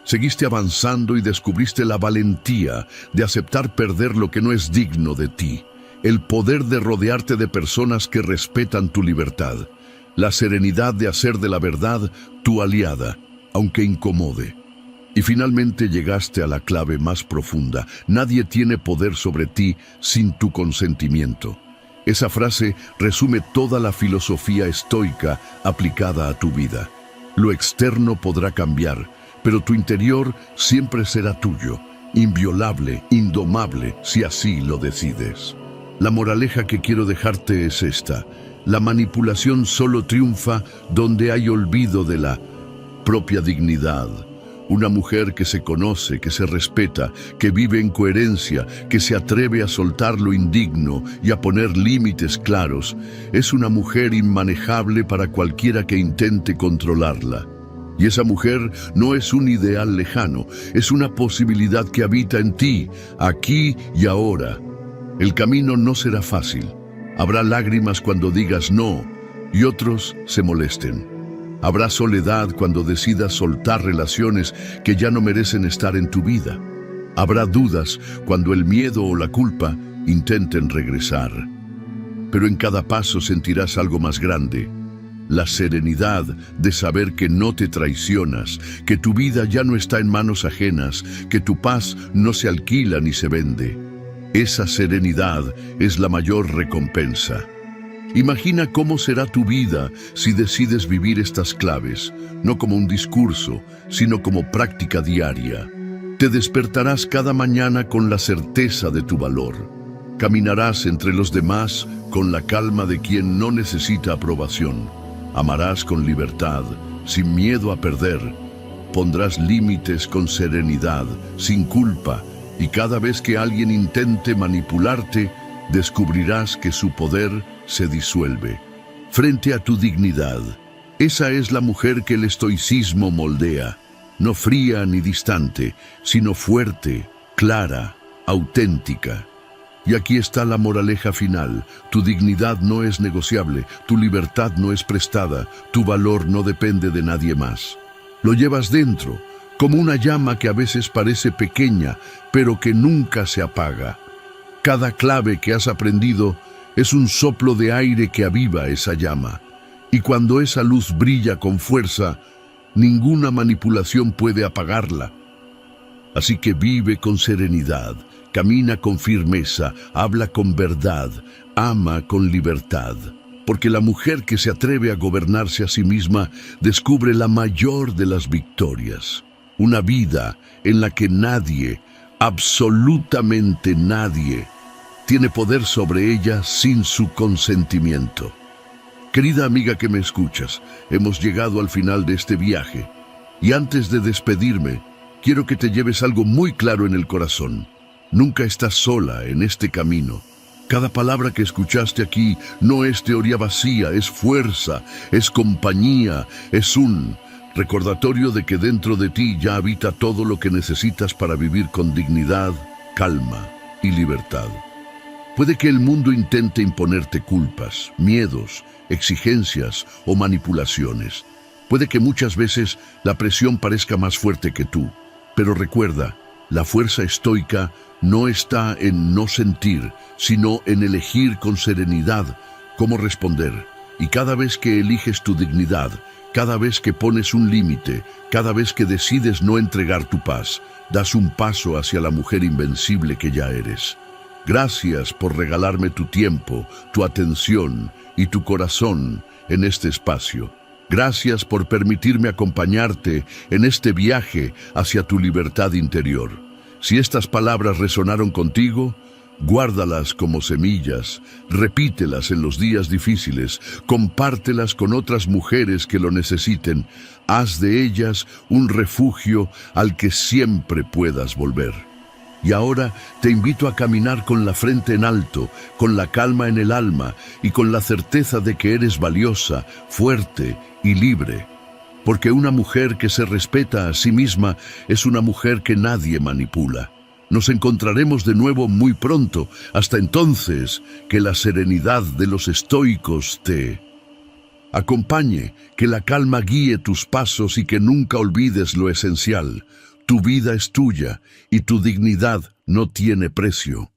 Seguiste avanzando y descubriste la valentía de aceptar perder lo que no es digno de ti, el poder de rodearte de personas que respetan tu libertad, la serenidad de hacer de la verdad tu aliada, aunque incomode. Y finalmente llegaste a la clave más profunda: nadie tiene poder sobre ti sin tu consentimiento. Esa frase resume toda la filosofía estoica aplicada a tu vida. Lo externo podrá cambiar, pero tu interior siempre será tuyo, inviolable, indomable, si así lo decides. La moraleja que quiero dejarte es esta: la manipulación solo triunfa donde hay olvido de la propia dignidad. Una mujer que se conoce, que se respeta, que vive en coherencia, que se atreve a soltar lo indigno y a poner límites claros, es una mujer inmanejable para cualquiera que intente controlarla. Y esa mujer no es un ideal lejano, es una posibilidad que habita en ti, aquí y ahora. El camino no será fácil. Habrá lágrimas cuando digas no y otros se molesten. Habrá soledad cuando decidas soltar relaciones que ya no merecen estar en tu vida. Habrá dudas cuando el miedo o la culpa intenten regresar. Pero en cada paso sentirás algo más grande: la serenidad de saber que no te traicionas, que tu vida ya no está en manos ajenas, que tu paz no se alquila ni se vende. Esa serenidad es la mayor recompensa. Imagina cómo será tu vida si decides vivir estas claves, no como un discurso, sino como práctica diaria. Te despertarás cada mañana con la certeza de tu valor. Caminarás entre los demás con la calma de quien no necesita aprobación. Amarás con libertad, sin miedo a perder. Pondrás límites con serenidad, sin culpa, y cada vez que alguien intente manipularte, descubrirás que su poder se disuelve frente a tu dignidad. Esa es la mujer que el estoicismo moldea, no fría ni distante, sino fuerte, clara, auténtica. Y aquí está la moraleja final: tu dignidad no es negociable, tu libertad no es prestada, tu valor no depende de nadie más. Lo llevas dentro, como una llama que a veces parece pequeña, pero que nunca se apaga. Cada clave que has aprendido es un soplo de aire que aviva esa llama. Y cuando esa luz brilla con fuerza, ninguna manipulación puede apagarla. Así que vive con serenidad, camina con firmeza, habla con verdad, ama con libertad. Porque la mujer que se atreve a gobernarse a sí misma descubre la mayor de las victorias. Una vida en la que nadie, absolutamente nadie, tiene poder sobre ella sin su consentimiento. Querida amiga que me escuchas, hemos llegado al final de este viaje. Y antes de despedirme, quiero que te lleves algo muy claro en el corazón. Nunca estás sola en este camino. Cada palabra que escuchaste aquí no es teoría vacía, es fuerza, es compañía, es un recordatorio de que dentro de ti ya habita todo lo que necesitas para vivir con dignidad, calma y libertad. Puede que el mundo intente imponerte culpas, miedos, exigencias o manipulaciones. Puede que muchas veces la presión parezca más fuerte que tú, pero recuerda, la fuerza estoica no está en no sentir, sino en elegir con serenidad cómo responder. Y cada vez que eliges tu dignidad, cada vez que pones un límite, cada vez que decides no entregar tu paz, das un paso hacia la mujer invencible que ya eres. Gracias por regalarme tu tiempo, tu atención y tu corazón en este espacio. Gracias por permitirme acompañarte en este viaje hacia tu libertad interior. Si estas palabras resonaron contigo, guárdalas como semillas, repítelas en los días difíciles, compártelas con otras mujeres que lo necesiten. Haz de ellas un refugio al que siempre puedas volver. Y ahora te invito a caminar con la frente en alto, con la calma en el alma y con la certeza de que eres valiosa, fuerte y libre. Porque una mujer que se respeta a sí misma es una mujer que nadie manipula. Nos encontraremos de nuevo muy pronto. Hasta entonces, que la serenidad de los estoicos te acompañe, que la calma guíe tus pasos y que nunca olvides lo esencial. Tu vida es tuya y tu dignidad no tiene precio.